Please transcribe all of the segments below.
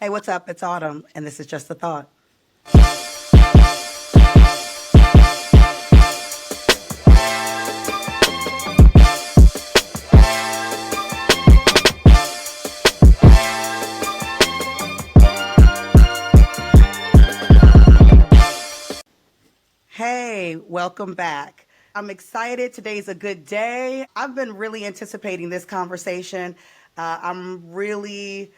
Hey, what's up? It's Autumn, and this is Just a Thought. Hey, welcome back. I'm excited. Today's a good day. I've been really anticipating this conversation. I'm really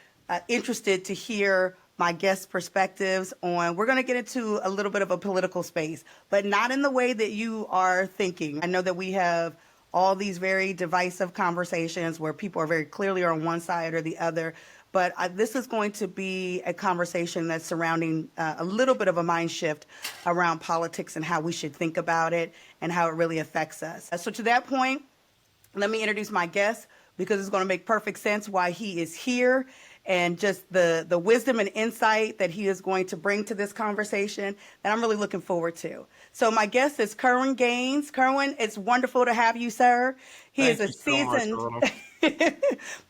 interested to hear my guest perspectives on. We're going to get into a little bit of a political space, but not in the way that you are thinking. I know that we have all these very divisive conversations where people are very clearly on one side or the other. But this is going to be a conversation that's surrounding a little bit of a mind shift around politics and how we should think about it and how it really affects us. So to that point, let me introduce my guest because it's going to make perfect sense why he is here and just the wisdom and insight that he is going to bring to this conversation that I'm really looking forward to. So my guest is Kerwin Gaines. Kerwin, it's wonderful to have you, sir. He Thank is a you so much, seasoned Autumn.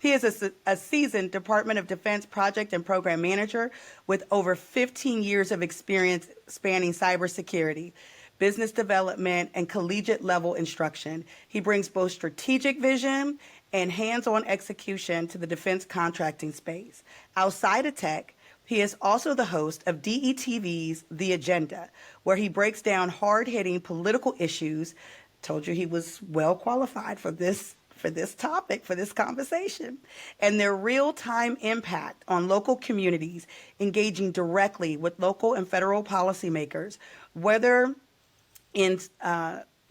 he is a seasoned Department of Defense project and program manager with over 15 years of experience spanning cybersecurity, business development, and collegiate level instruction. He brings both strategic vision and hands-on execution to the defense contracting space. Outside of tech, he is also the host of DETV's The Agenda, where he breaks down hard-hitting political issues. Told you he was well qualified for this topic, for this conversation, and their real-time impact on local communities, engaging directly with local and federal policymakers, whether in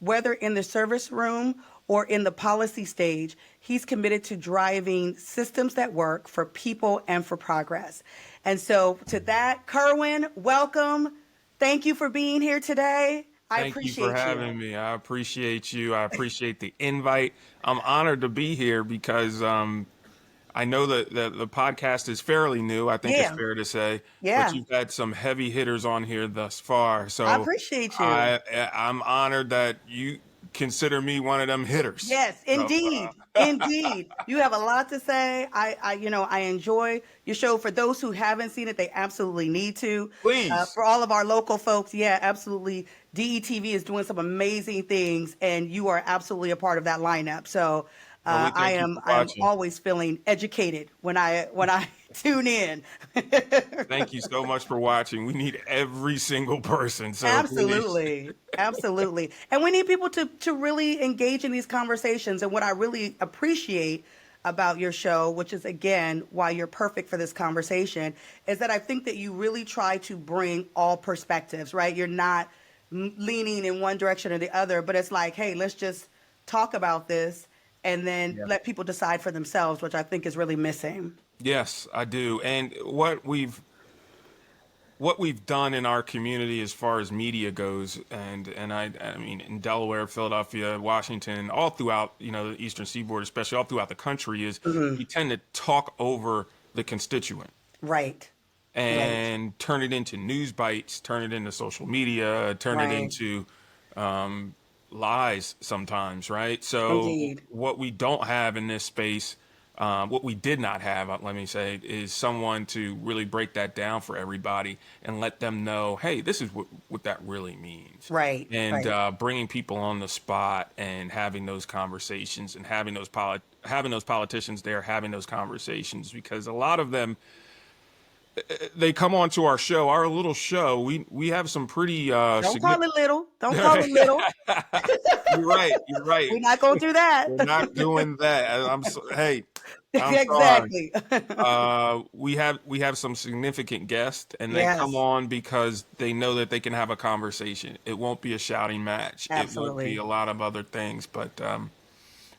whether in the service room or in the policy stage. He's committed to driving systems that work for people and for progress. And so to that, Kerwin, welcome. Thank you for being here today. I Thank you for appreciate you. having me. I appreciate you. I appreciate the invite. I'm honored to be here because I know that the podcast is fairly new, I think it's Yeah, fair to say, but yeah. you've had some heavy hitters on here thus far. I So appreciate you. I'm honored that you consider me one of them hitters. Yes, So indeed. Indeed. You have a lot to say. I enjoy your show. For those who haven't seen it, they absolutely need to. please. For all of our local folks, yeah, absolutely. DETV is doing some amazing things, and you are absolutely a part of that lineup. So Well, we I thank you am for I am watching. always feeling educated when I tune in. Thank you so much for watching. We need every single person. So please. Absolutely. Absolutely. And we need people to really engage in these conversations. And what I really appreciate about your show, which is again why you're perfect for this conversation, is that I think that you really try to bring all perspectives, right? You're not leaning in one direction or the other, but it's like, hey, let's just talk about this and then let people decide for themselves, which I think is really missing. Yes, I do. And what we've done in our community as far as media goes, and I mean in Delaware, Philadelphia, Washington, all throughout, the Eastern Seaboard, especially all throughout the country, is we tend to talk over the constituent Right. Right. and turn it into news bites, turn it into social media, turn it Right. into lies sometimes, right? So Indeed. what we don't have in this space, what we did not have, let me say, is someone to really break that down for everybody and let them know, hey, this is what that really means. Right. And Right. bringing people on the spot and having those conversations and having those politicians there having those conversations, because a lot of them, they come on to our show, our little show. We have some pretty Don't call significant. it little. Don't call it little. You're right. You're right. We're not going to do that. We're not doing that. Hey, I'm sorry. Exactly. We have some significant guests, and they come Yes, on because they know that they can have a conversation. It won't be a shouting match. It won't be absolutely. a lot of other things, but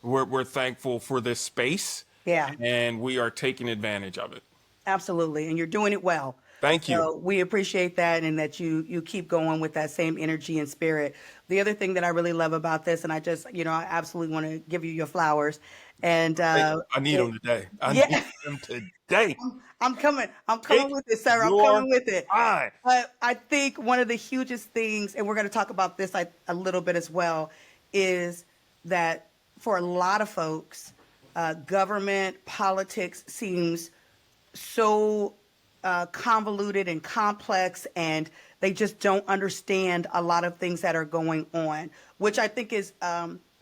we're thankful for this space, Yeah, and we are taking advantage of it. absolutely. And you're doing it well. Thank you. So we appreciate that and that you keep going with that same energy and spirit. The other thing that I really love about this, and I absolutely want to give you your flowers. And I need them today. I yeah, need them today. I'm coming. I'm coming Take with it, sir. I'm your coming with it. time. But I think one of the hugest things, and we're going to talk about this a little bit as well, is that for a lot of folks, government politics seems so convoluted and complex, and they just don't understand a lot of things that are going on, which I think is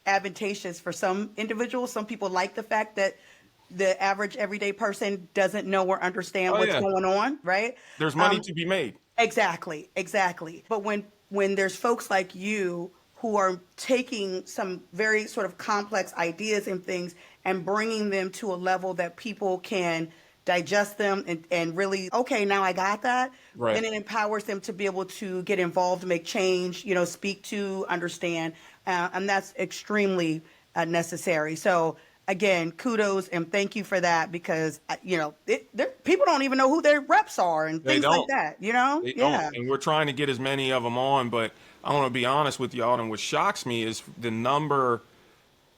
advantageous for some individuals. Some people like the fact that the average everyday person doesn't know or understand Oh what's yeah, going on, right? there's money to be made. Exactly, exactly. But when there's folks like you who are taking some very sort of complex ideas and things and bringing them to a level that people can digest them and really, okay, now I got that, Right. then it empowers them to be able to get involved, make change, you know, speak to, understand, and that's extremely necessary. So again, kudos and thank you for that, because you know people don't even know who their reps are and They things like don't. that. You know, They don't. yeah, And we're trying to get as many of them on, but I want to be honest with y'all. And what shocks me is the number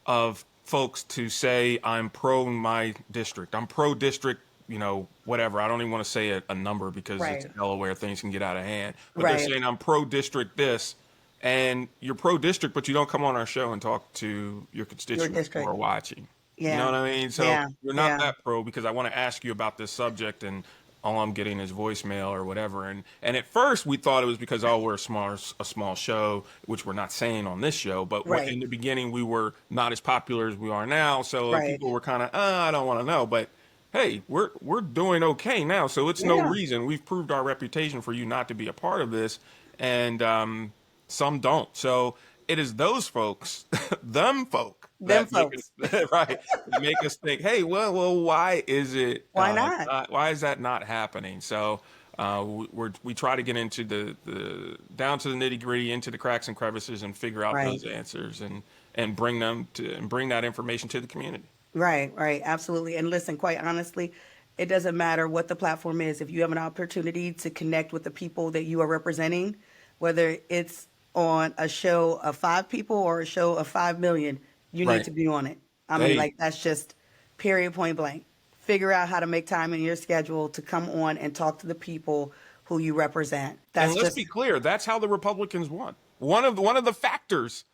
of folks to say, I'm pro my district. I'm pro district, you know, whatever. I don't even want to say a number because it's right, Delaware, things can get out of hand. But they're right. saying, I'm pro district this. And you're pro district, but you don't come on our show and talk to your Your constituents who district, are watching. You know yeah, what I mean? So yeah, you're not yeah, that pro because I want to ask you about this subject, and all I'm getting is voicemail or whatever. And at first we thought it was because, oh, we're a small show, which we're not saying on this show. But right, in the beginning we were not as popular as we are now, so right, people were kind of, I don't want to know. But hey, we're doing okay now, so it's no yeah. reason. We've proved our reputation for you not to be a part of this, and some don't. So it is those folks, them folk, Them that make folks, us right, that make us think, hey, why is it? why not? Why is that not happening? So. We try to get into the down to the nitty gritty, into the cracks and crevices, and figure out Right. those answers and bring them to and bring that information to the community. Right, right, absolutely. And listen, quite honestly, it doesn't matter what the platform is. If you have an opportunity to connect with the people that you are representing, whether it's on a show of 5 people or a show of 5 million, you need Right. to be on it. I mean, Hey, like, that's just period, point blank. Figure out how to make time in your schedule to come on and talk to the people who you represent. and That's let's be just, clear, that's how the Republicans won. One yeah, of the factors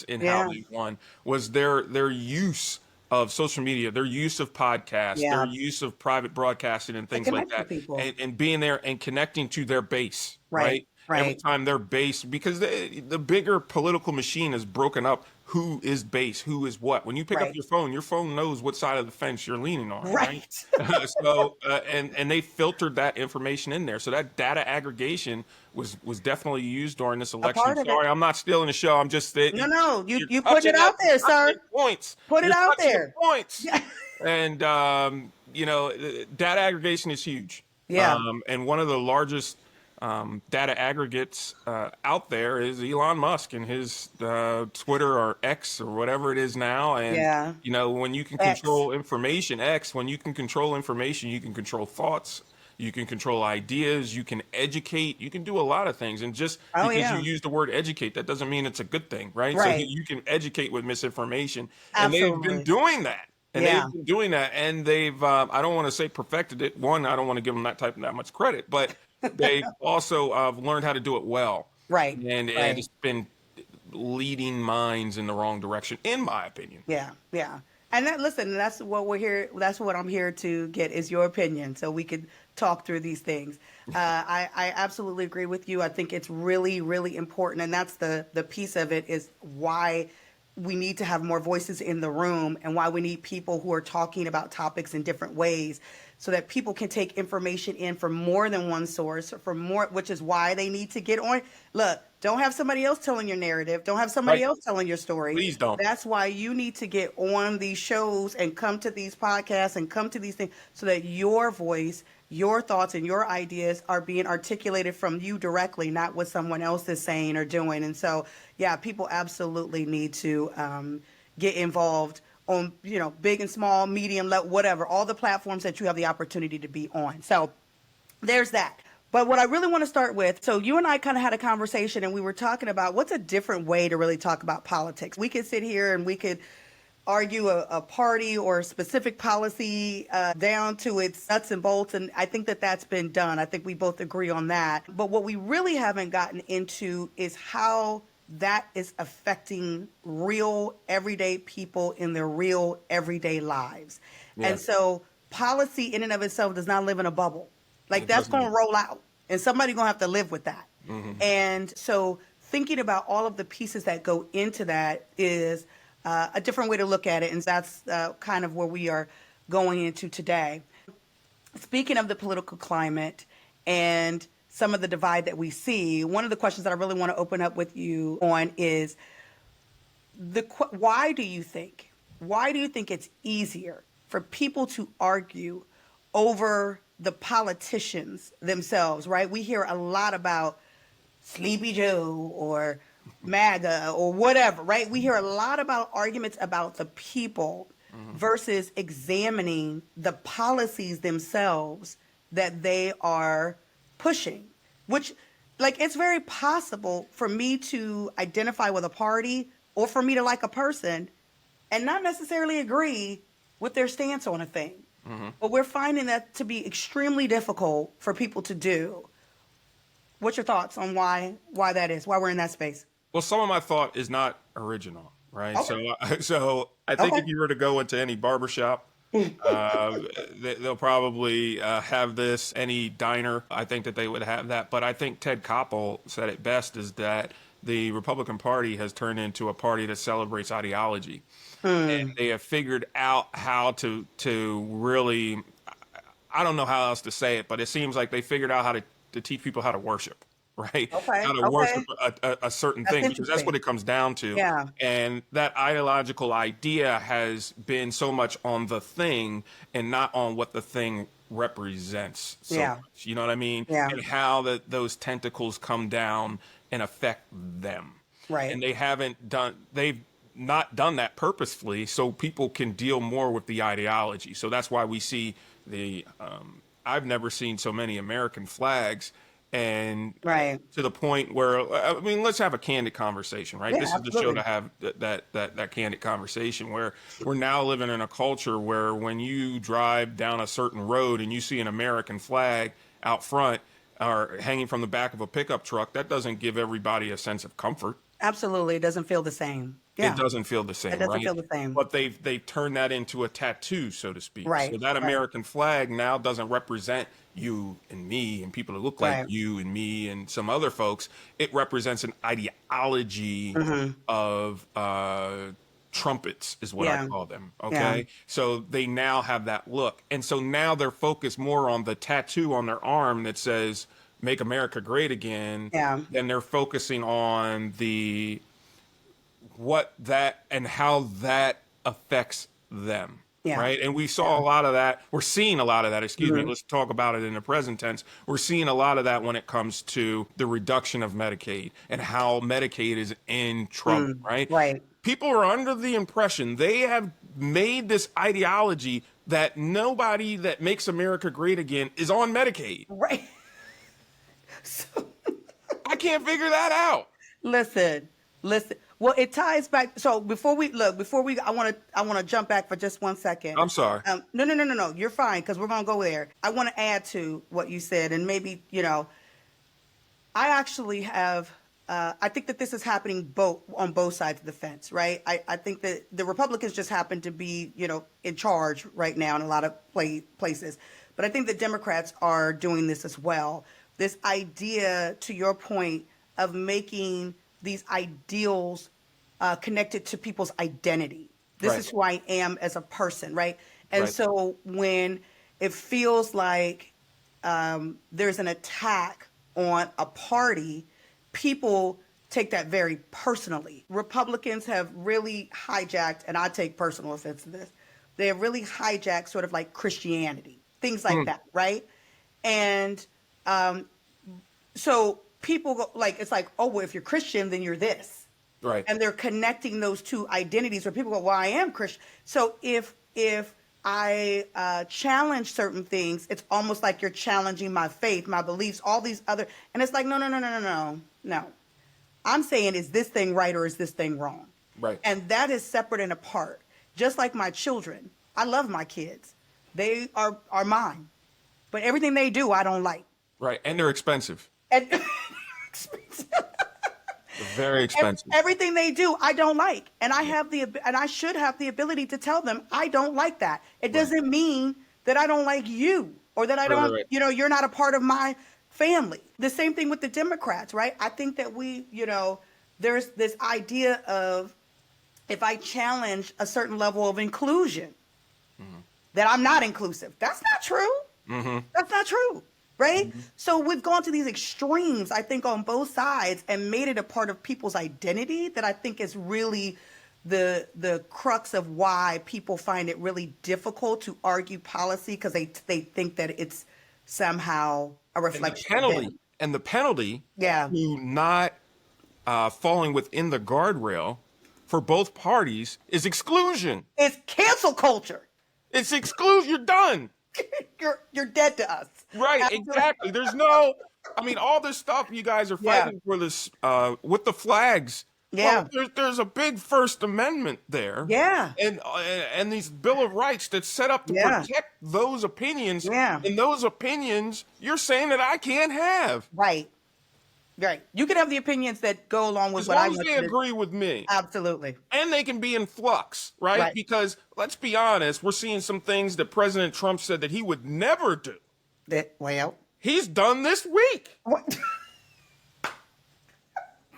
in how yeah, they won was their use of social media, their use of podcasts, their yeah. use of private broadcasting and To things like connect with that, people. and being there and connecting to their base, Right, right? Every right, time their base, because the bigger political machine is broken up. Who is base? Who is what? When you pick up right, your phone knows what side of the fence you're leaning on, right? right. So and they filtered that information in there. So that data aggregation was definitely used during this A election. part of it. Sorry, I'm not stealing the show. I'm just that No, no, you're you putting touching it out there, sir. points. Put it You're out touching the there. points. Yeah. And data aggregation is huge. Yeah. And one of the largest data aggregates out there is Elon Musk and his Twitter or X or whatever it is now. And Yeah. when you can X. control information, X, when you can control information, you can control thoughts. You can control ideas. You can educate. You can do a lot of things. And just Oh because you yeah. use the word educate, that doesn't mean it's a good thing, right? So Right. you can educate with misinformation, and they've been Absolutely. doing that. And Yeah. they've been doing that, and they've. I don't want to say perfected it. One, I don't want to give them that much credit, but they've also learned how to do it well, Right. and Right. it's been leading minds in the wrong direction, in my opinion. Yeah. Yeah. And that, listen, that's what we're here. That's what I'm here to get, is your opinion, so we could talk through these things. I absolutely agree with you. I think it's really, really important, and that's the piece of it, is why we need to have more voices in the room, and why we need people who are talking about topics in different ways, so that people can take information in from more than one source, from more, which is why they need to get on. Look, don't have somebody else telling your narrative. Don't have somebody Right? else telling your story. Please don't. That's why you need to get on these shows and come to these podcasts and come to these things, so that your voice, your thoughts, and your ideas are being articulated from you directly, not what someone else is saying or doing. And so, yeah, people absolutely need to get involved on, big and small, medium, whatever, all the platforms that you have the opportunity to be on. So there's that. But what I really want to start with, so you and I kind of had a conversation, and we were talking about what's a different way to really talk about politics. We could sit here and we could argue a party or a specific policy down to its nuts and bolts. And I think that that's been done. I think we both agree on that. But what we really haven't gotten into is how that is affecting real everyday people in their real everyday lives. Yeah. And so policy in and of itself does not live in a bubble. Like It that's doesn't. going to roll out and somebody's going to have to live with that. And so thinking about all of the pieces that go into that is a different way to look at it. And that's kind of where we are going into today. Speaking of the political climate and some of the divide that we see, one of the questions that I really want to open up with you on is why do you think it's easier for people to argue over the politicians themselves, right? We hear a lot about Sleepy Joe or MAGA or whatever, right? We hear a lot about arguments about the people versus examining the policies themselves that they are pushing, which, like, it's very possible for me to identify with a party or for me to like a person and not necessarily agree with their stance on a thing. But we're finding that to be extremely difficult for people to do. What's your thoughts on why that is, why we're in that space? Well, some of my thought is not original, right? Okay. So I think Okay. if you were to go into any barbershop, they'll probably have this. Any diner, I think that they would have that. But I think Ted Koppel said it best: is that the Republican Party has turned into a party that celebrates ideology, and they have figured out how to really. I don't know how else to say it, but it seems like they figured out how to teach people how to worship, right? Okay. How to Okay. worship a certain That's thing, because that's what interesting. it comes down to. Yeah. And that ideological idea has been so much on the thing and not on what the thing represents so Yeah. much. You know what I mean? Yeah. And how those tentacles come down and affect them. Right. And they've not done that purposefully, so people can deal more with the ideology. So that's why we see I've never seen so many American flags, and Right. to the point where, I mean, let's have a candid conversation, right? Yeah, This is the show absolutely. to have that candid conversation, where we're now living in a culture where when you drive down a certain road and you see an American flag out front or hanging from the back of a pickup truck, that doesn't give everybody a sense of comfort. Absolutely. It doesn't feel the same. It Yeah. doesn't feel the It same, doesn't right? feel the same. But they've turned that into a tattoo, so to speak. So Right. that Right. American flag now doesn't represent you and me and people that look like Right. you and me and some other folks. It represents an ideology of trumpets, is what I Yeah. call them. Yeah. Okay. So they now have that look. And so now they're focused more on the tattoo on their arm that says, "Make America Great Again." Yeah. Than they're focusing on what that and how that affects them. Yeah. Right. And we saw a lot of that. We're seeing a lot of that. Excuse me. Mhm. Let's talk about it in the present tense. We're seeing a lot of that when it comes to the reduction of Medicaid and how Medicaid is in trouble. Right. Right. People are under the impression they have made this ideology that nobody that makes America great again is on Medicaid. Right. So, I can't figure that out. listen. Well, it ties back. So I want to jump back for just 1 second. I'm sorry. No. You're fine because we're gonna go there. I want to add to what you said, and maybe I actually have. I think that this is happening on both sides of the fence, right? I think that the Republicans just happen to be, in charge right now in a lot of places, but I think the Democrats are doing this as well. This idea, to your point, of making these ideals connected to people's identity. This Right. is who I am as a person, right? And Right. so when it feels like there's an attack on a party, people take that very personally. Republicans have really hijacked, and I take personal offense to this, they have really hijacked sort of like Christianity, things like that, right? And so people go like, it's like, oh, well, if you're Christian, then you're this. Right. And they're connecting those two identities where people go, well, I am Christian. So if I challenge certain things, it's almost like you're challenging my faith, my beliefs, all these other, and it's like, no. I'm saying, is this thing right or is this thing wrong? Right. And that is separate and apart. Just like my children, I love my kids. They are mine. But everything they do, I don't like. Right. And they're expensive. And They're very expensive. everything they do, I don't like. And I should have the ability to tell them I don't like that. It doesn't mean that I don't like you, or that I don't, Right. you're not a part of my family. The same thing with the Democrats, right? I think that there's this idea of, if I challenge a certain level of inclusion, that I'm not inclusive. That's not true. That's not true, right? So we've gone to these extremes, I think, on both sides, and made it a part of people's identity that I think is really the crux of why people find it really difficult to argue policy, because they think that it's somehow a reflection of them. And the penalty Yeah. to not falling within the guardrail for both parties is exclusion. It's cancel culture. It's exclusion. You're done. You're dead to us. Right, exactly. There's no, I mean, all this stuff you guys are Yeah. fighting for this with the flags. Yeah. Well, there's a big First Amendment there. Yeah. And these Bill of Rights that set up to Yeah. protect those opinions. Yeah. And those opinions, you're saying that I can't have. Right. Right. You can have the opinions that go along with As what I long as want they you to. agree with me. Absolutely. And they can be in flux, right? Right. Because let's be honest, we're seeing some things that President Trump said that he would never do. Well. He's done this week. What?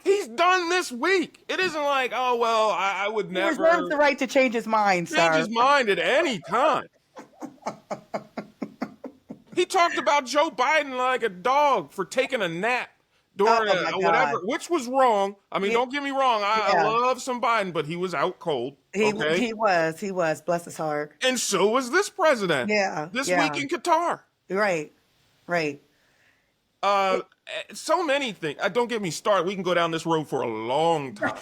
He's done this week. It isn't like, oh, well, I would He never reserves the right to change his mind, change sir. his mind at any time. He talked about Joe Biden like a dog for taking a nap during Oh, my whatever, God. which was wrong. I mean, don't get me wrong. I Yeah. love some Biden, but he was out cold. Okay? He was. Bless his heart. And so was this president. Yeah, This yeah. week in Qatar. Right. Right. So many things. Don't get me started. We can go down this road for a long time.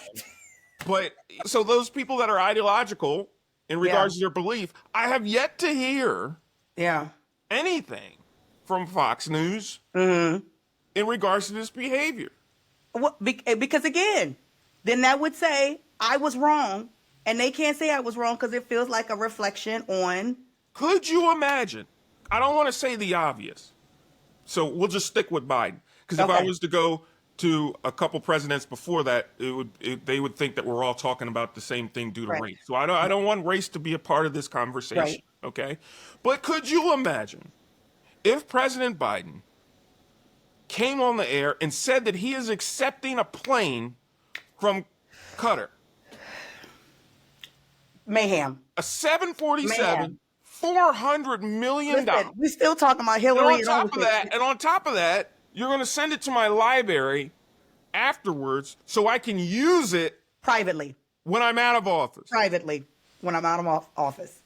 But so those people that are ideological in regards to their belief, I have yet to hear Yeah. anything from Fox News Mm-hmm. in regards to this behavior. Because again, then that would say I was wrong, and they can't say I was wrong because it feels like a reflection on. Could you imagine? I don't want to say the obvious, so we'll just stick with Biden. Because if I Okay. was to go to a couple presidents before that, they would think that we're all talking about the same thing due to Right. race. So I don't want race to be a part of this conversation. Right. Okay, but could you imagine if President Biden came on the air and said that he is accepting a plane from Qatar, Mayhem. a 747, Man. $400 million. Listen, we still talking about And Hillary on and all top of this. that, you're going to send it to my library afterwards so I can use it Privately. when I'm out of office. Privately, when I'm out of office.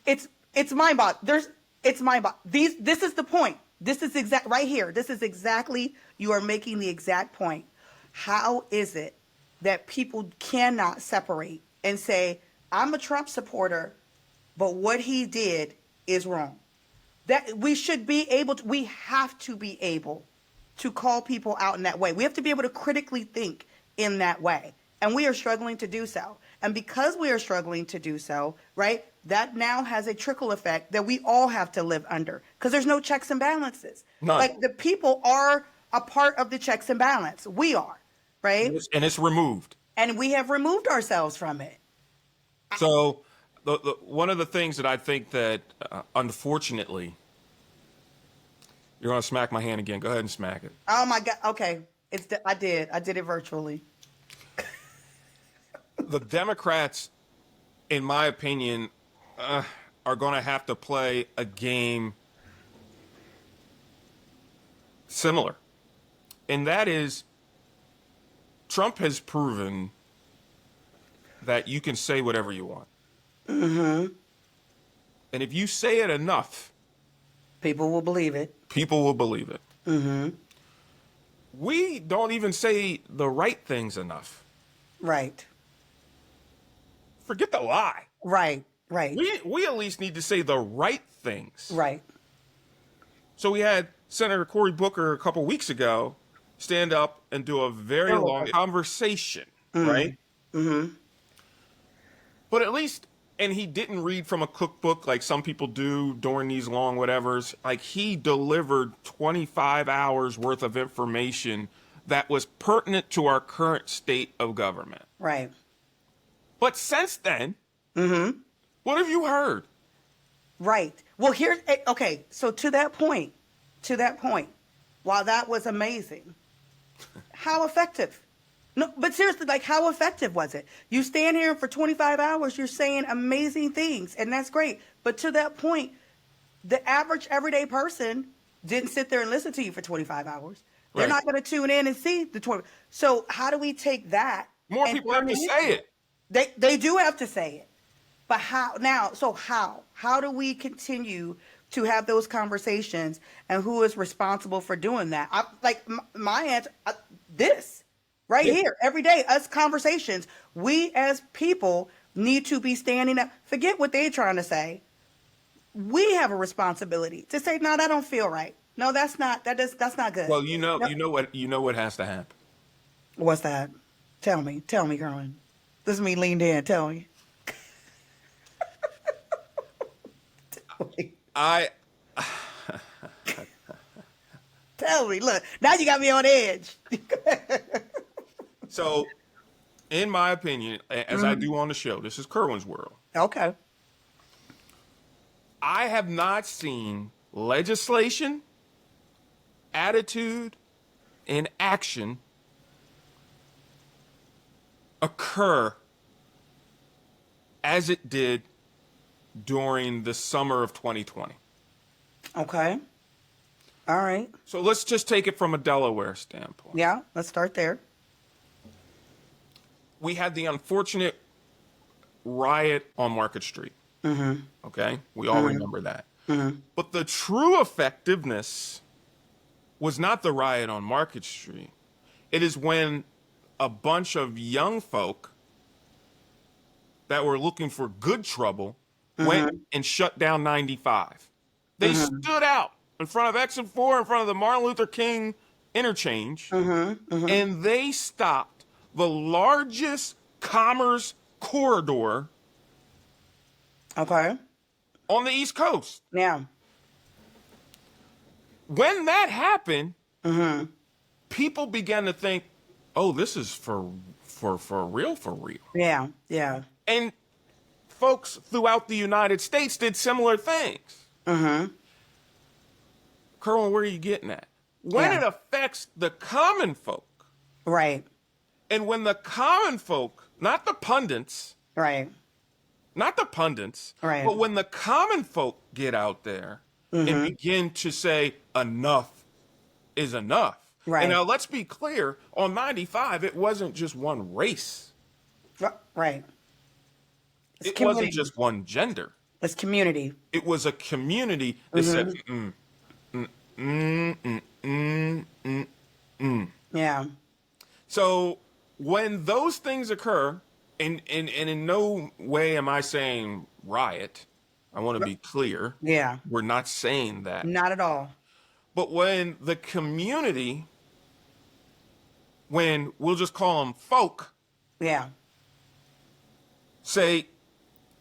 It's mind-boggling. It's mind-boggling. This is the point. This is right here. This is exactly, you are making the exact point. How is it that people cannot separate and say, I'm a Trump supporter, but what he did is wrong? That we should be able to, we have to be able to call people out in that way. We have to be able to critically think in that way. And we are struggling to do so. And because we are struggling to do so, right, that now has a trickle effect that we all have to live under, because there's no checks and balances. None. Like, the people are a part of the checks and balance. We are, right? And it's removed. And we have removed ourselves from it. So one of the things that I think that, unfortunately, you're going to smack my hand again. Go ahead and smack it. Oh my God. Okay. I did it virtually. The Democrats, in my opinion, are going to have to play a game similar. And that is, Trump has proven that you can say whatever you want. Mm-hmm. And if you say it enough, People will believe it. people will believe it. Mm-hmm. We don't even say the right things enough. Right. Forget the lie. Right. Right. We at least need to say the right things. Right. So we had Senator Cory Booker a couple weeks ago stand up and do a very long conversation, right? Mm-hmm. But at least, and he didn't read from a cookbook like some people do during these long whatevers. Like, he delivered 25 hours worth of information that was pertinent to our current state of government. Right. But since then, What have you heard? Right. Well, okay. So to that point, while that was amazing, how effective? No, but seriously, like, how effective was it? You stand here for 25 hours, you're saying amazing things, and that's great. But to that point, the average everyday person didn't sit there and listen to you for 25 hours. They're Right. not going to tune in and see the 20. So how do we take that More and people have turn to it say into it. They do have to say it. But how now? So how do we continue to have those conversations, and who is responsible for doing that? My answer, this right Yeah. here, every day, us conversations. We as people need to be standing up. Forget what they're trying to say. We have a responsibility to say, no, that don't feel right. No, that's not good. Well, No, you know what has to happen. what's that? Tell me, Carmen. This is me leaned in. Tell me. I Tell me. Look, now you got me on edge. so, in my opinion, as I do on the show, this is Kerwin's world. Okay. I have not seen legislation, attitude, and action occur as it did during the summer of 2020. Okay. All right. So let's just take it from a Delaware standpoint. Yeah, let's start there. We had the unfortunate riot on Market Street. Okay? We all remember that. But the true effectiveness was not the riot on Market Street. It is when a bunch of young folk that were looking for good trouble went and shut down 95. They stood out in front of Exit 4, in front of the Martin Luther King interchange, and they stopped the largest commerce corridor Okay. on the East Coast. Yeah. When that happened, people began to think, "Oh, this is for real, for real." Yeah. Yeah. And folks throughout the United States did similar things. Kerwin, where are you getting at? When Yeah. it affects the common folk, Right. and when the common folk, not the pundits, Right. Right. but when the common folk get out there and begin to say enough is enough. Right. And now let's be clear, on 95, it wasn't just one race. Right. It's It community. wasn't just one gender. It's community. It was a community that said, Yeah. So when those things occur, and in no way am I saying riot. I want to be clear. Yeah. We're not saying that. Not at all. But when the community, when we'll just call them folk, Yeah. say,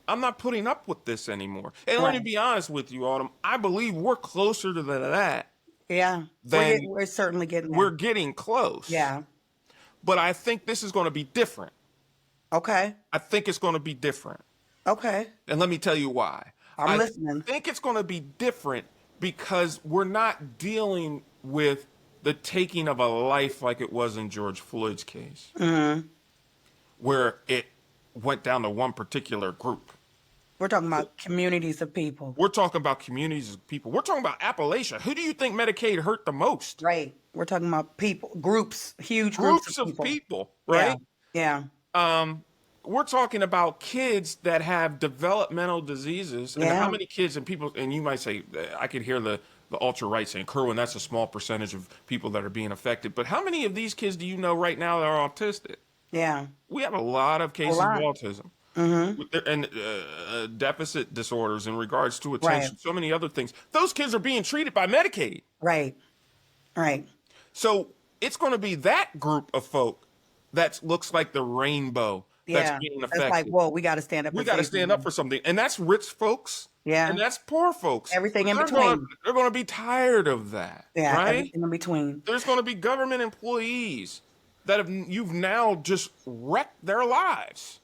I'm not putting up with this anymore. And let me Right. be honest with you, Autumn. I believe we're closer to that. Yeah. Then We're certainly getting there. We're getting close. Yeah. But I think this is going to be different. Okay. I think it's going to be different. Okay. And let me tell you why. I'm listening. I think it's going to be different because we're not dealing with the taking of a life like it was in George Floyd's case, where it went down to one particular group. We're talking about communities of people. We're talking about communities of people. We're talking about Appalachia. Who do you think Medicaid hurt the most? Right. We're talking about people, groups, huge Groups of people. right? Yeah. We're talking about kids that have developmental diseases. And Yeah. how many kids and people, and you might say, I could hear the ultra right saying, Kerwin, that's a small percentage of people that are being affected. But how many of these kids do you know right now that are autistic? Yeah. We have a lot of cases of lot. autism. And deficit disorders in regards to attention, Right. so many other things. Those kids are being treated by Medicaid. Right. Right. So it's going to be that group of folk that looks like the rainbow that's Yeah. being That's affected. like, whoa, we got to stand up. We and got to say stand up something. for something. And that's rich folks. Yeah. And that's poor folks. Everything in They're between. they're going to be tired of that. Yeah. Right? Everything in between. There's going to be government employees that you've now just wrecked their lives.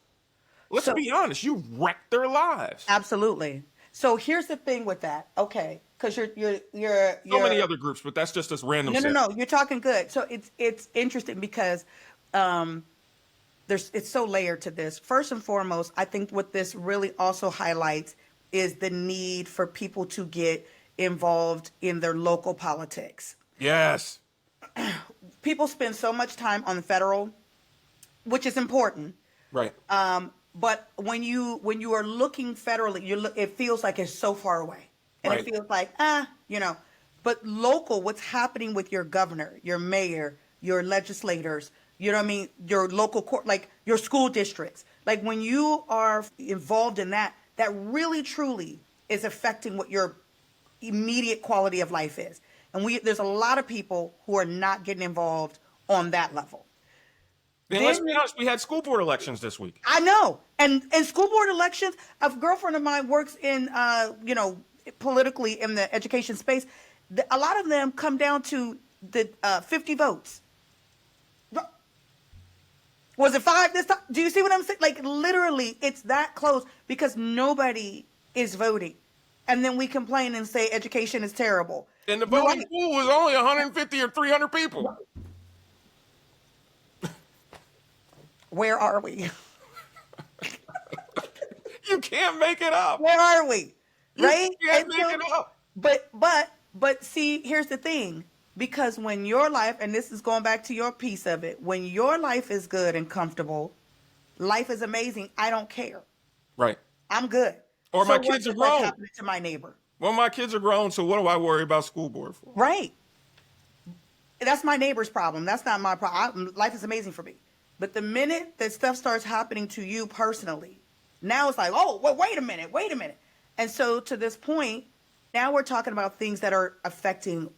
let's So be honest, you wrecked their lives. absolutely. So here's the thing with that. Okay, because So many you're other groups, but that's just this random no, no, set. no. You're talking good. So it's interesting because it's so layered to this. First and foremost, I think what this really also highlights is the need for people to get involved in their local politics. Yes. People spend so much time on the federal, which is important. Right. But when you are looking federally, it feels like it's so far away, and it Right. feels like But local, what's happening with your governor, your mayor, your legislators, you know what I mean, your local court, like your school districts, like when you are involved in that, that really truly is affecting what your immediate quality of life is. And there's a lot of people who are not getting involved on that level. And let's Then be honest, we had school board elections this week. I know, and school board elections. A girlfriend of mine works in, politically in the education space. A lot of them come down to the 50 votes. Was it 5 this time? Do you see what I'm saying? Like literally, it's that close because nobody is voting, and then we complain and say education is terrible. And the You're voting right. pool was only 150 or 300 people. Where are we? You can't make it up. Where are we? You Right? can't And make it up. but see, here's the thing. Because when your life, and this is going back to your piece of it, when your life is good and comfortable, life is amazing. I don't care. Right. I'm good. Or So my what kids are is like grown. happening to my neighbor? Well, my kids are grown, so what do I worry about school board for? Right. That's my neighbor's problem. That's not my problem. Life is amazing for me. But the minute that stuff starts happening to you personally, now it's like, oh, well, wait a minute. And so to this point, now we're talking about things that are affecting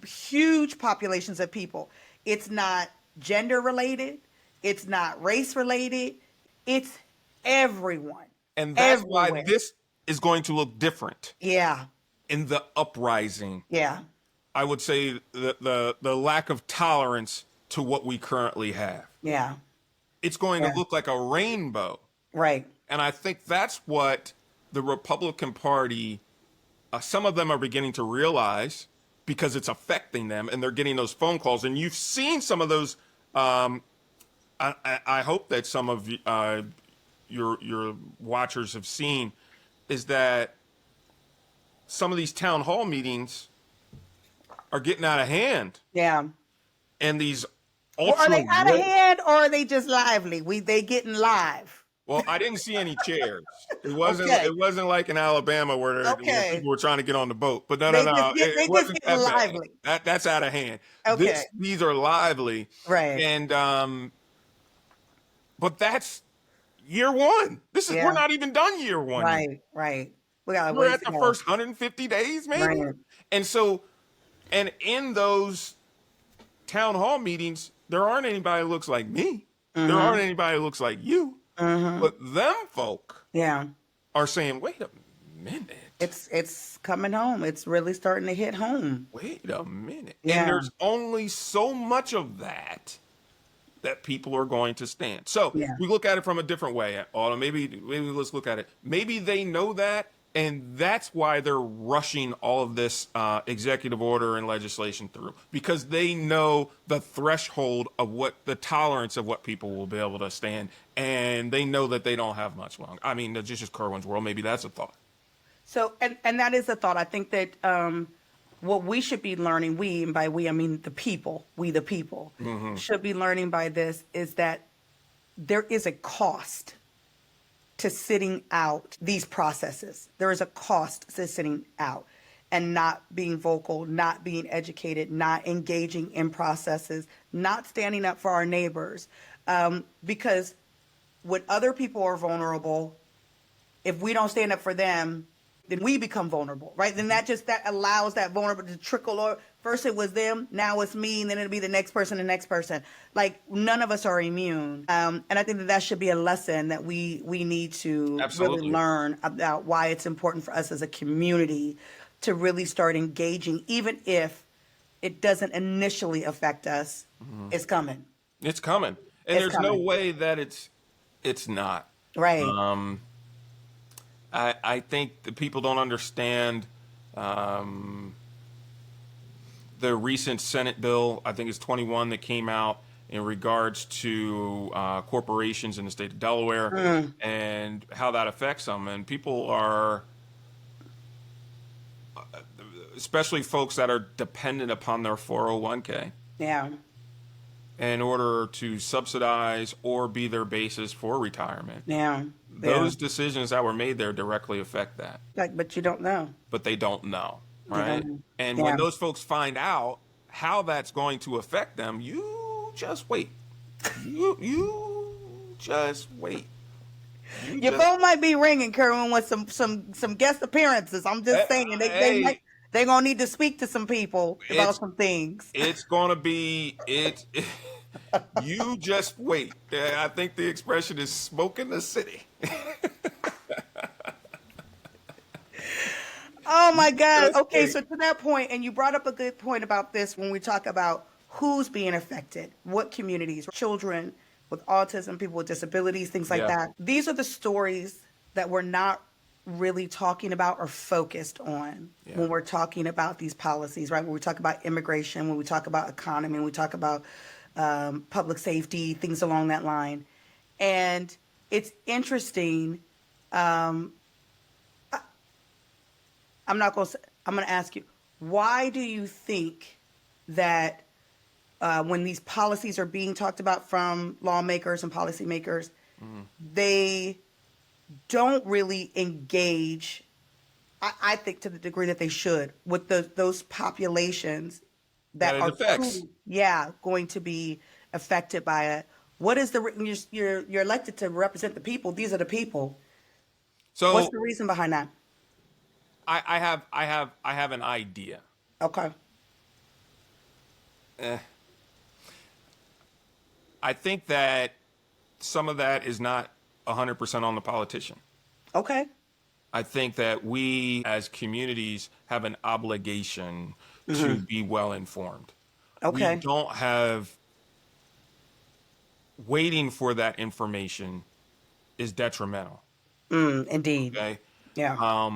huge populations of people. It's not gender related. It's not race related. It's everyone. And that's why Everywhere. this is going to look different Yeah. in the uprising. Yeah. I would say the lack of tolerance to what we currently have. Yeah. It's going Yeah. to look like a rainbow. Right. And I think that's what the Republican Party, some of them are beginning to realize because it's affecting them and they're getting those phone calls. And you've seen some of those. I hope that some of your watchers have seen is that some of these town hall meetings are getting out of hand. Yeah. And these Well, are ultra they out of hand or are they just lively? They getting live. Well, I didn't see any chairs. It wasn't. Okay. It wasn't like in Alabama where Okay. people were trying to get on the boat. But no. They It just wasn't get that bad. lively. That's out of hand. Okay. These are lively. Right. And but that's year one. Yeah. We're not even done year one. Right. Right. We got We're at the first 150 days, maybe. Right. And so, and in those town hall meetings, there aren't anybody who looks like me. Mm-hmm. There aren't anybody who looks like you. Mm-hmm. But them folk Yeah. are saying, wait a minute. It's coming home. It's really starting to hit home. Wait a minute. Yeah. And there's only so much of that people are going to stand. So Yeah. we look at it from a different way. Autumn, maybe let's look at it. Maybe they know that, and that's why they're rushing all of this executive order and legislation through, because they know the threshold of the tolerance of what people will be able to stand, and they know that they don't have much longer. I mean, that's just Kerwin's world. Maybe that's a thought. So, and that is a thought. I think that what we should be learning, and by we, I mean the people, Mm-hmm. should be learning by this is that there is a cost to sitting out these processes. There is a cost to sitting out and not being vocal, not being educated, not engaging in processes, not standing up for our neighbors. Because when other people are vulnerable, if we don't stand up for them, then we become vulnerable, right? Then that allows that vulnerability to trickle. Or first it was them, now it's me, and then it'll be the next person. Like none of us are immune, and I think that should be a lesson that we need to Absolutely. really learn about why it's important for us as a community to really start engaging, even if it doesn't initially affect us. Mm-hmm. It's coming. It's coming. And there's no way that it's not. Right. I think that people don't understand the recent Senate bill, I think it's 21, that came out in regards to corporations in the state of Delaware Mm, and how that affects them. And people are, especially folks that are dependent upon their 401k yeah. in order to subsidize or be their basis for retirement. Yeah. Yeah. Those decisions that were made there directly affect that, Like, but you don't know. but they don't know, You right? don't know. And when Yeah. those folks find out how that's going to affect them, you just wait. You just wait. You Your just phone might be ringing, Kerwin, with some guest appearances. I'm just saying hey, they gonna need to speak to some people about it's some things. it's gonna be it. You just wait. I think the expression is "smoke in the city." Oh my God. Just Okay, wait. so to that point, and you brought up a good point about this when we talk about who's being affected, what communities, children with autism, people with disabilities, things like Yeah, that. These are the stories that we're not really talking about or focused on yeah. when we're talking about these policies, right? When we talk about immigration, when we talk about economy, when we talk about public safety, things along that line. And it's interesting. I'm not going to. I'm going to ask you, why do you think that when these policies are being talked about from lawmakers and policymakers, they don't really engage? I think to the degree that they should with those populations That that it are affects. truly, yeah, going to be affected by it. What is you're elected to represent the people? These are the people. What's So the reason behind that? I have an idea. Okay. Eh, I think that some of that is not 100% on the politician. Okay. I think that we as communities have an obligation to Hmm. be well informed. We Okay. don't have waiting for that information is detrimental. Indeed. Okay. Yeah.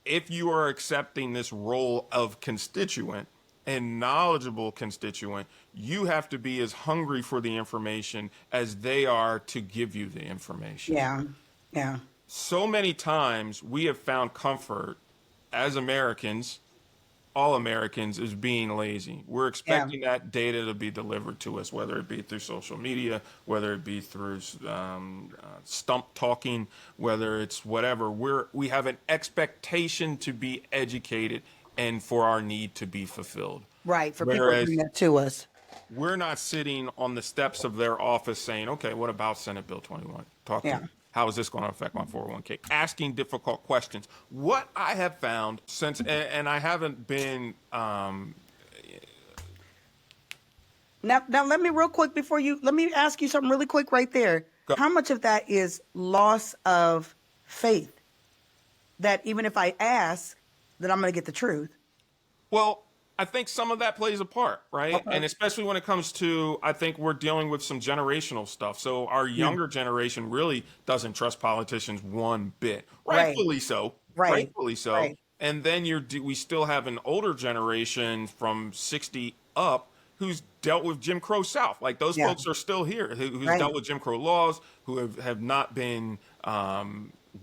If you are accepting this role of constituent and knowledgeable constituent, you have to be as hungry for the information as they are to give you the information. Yeah. Yeah. So many times we have found comfort as Americans, all Americans, is being lazy. We're Yeah. expecting that data to be delivered to us, whether it be through social media, whether it be through stump talking, whether it's whatever. We have an expectation to be educated and for our need to be fulfilled. Right. For people to bring Whereas that to us. we're not sitting on the steps of their office saying, okay, what about Senate Bill 21? Talk to Yeah. me. How is this going to affect my 401k? Asking difficult questions. What I have found since, and I haven't been, Now let me real quick before you let me ask you something really quick right there. go, How much of that is loss of faith? That even if I ask, that I'm going to get the truth. well, I think some of that plays a part, right? Okay. And especially when it comes to, I think we're dealing with some generational stuff. So our Yeah. younger generation really doesn't trust politicians one bit. Right. Rightfully so. Right. Rightfully so. Right. And then we still have an older generation from 60 up who's dealt with Jim Crow South. Like those Yeah. folks are still here, who's Right. dealt with Jim Crow laws, who have not been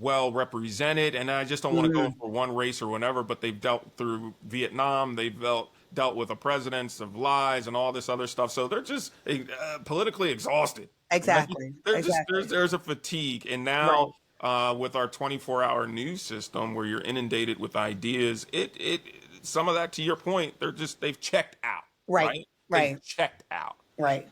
well represented. And I just don't want to go Hmm. for one race or whatever, but they've dealt through Vietnam. They've dealt with the presidents of lies and all this other stuff. So they're just politically exhausted. Right? Exactly. They're just Exactly. there's a fatigue, and now Right. with our 24-hour news system where you're inundated with ideas, it some of that, to your point, they've checked out, Right. right? They've Right. checked out. Right.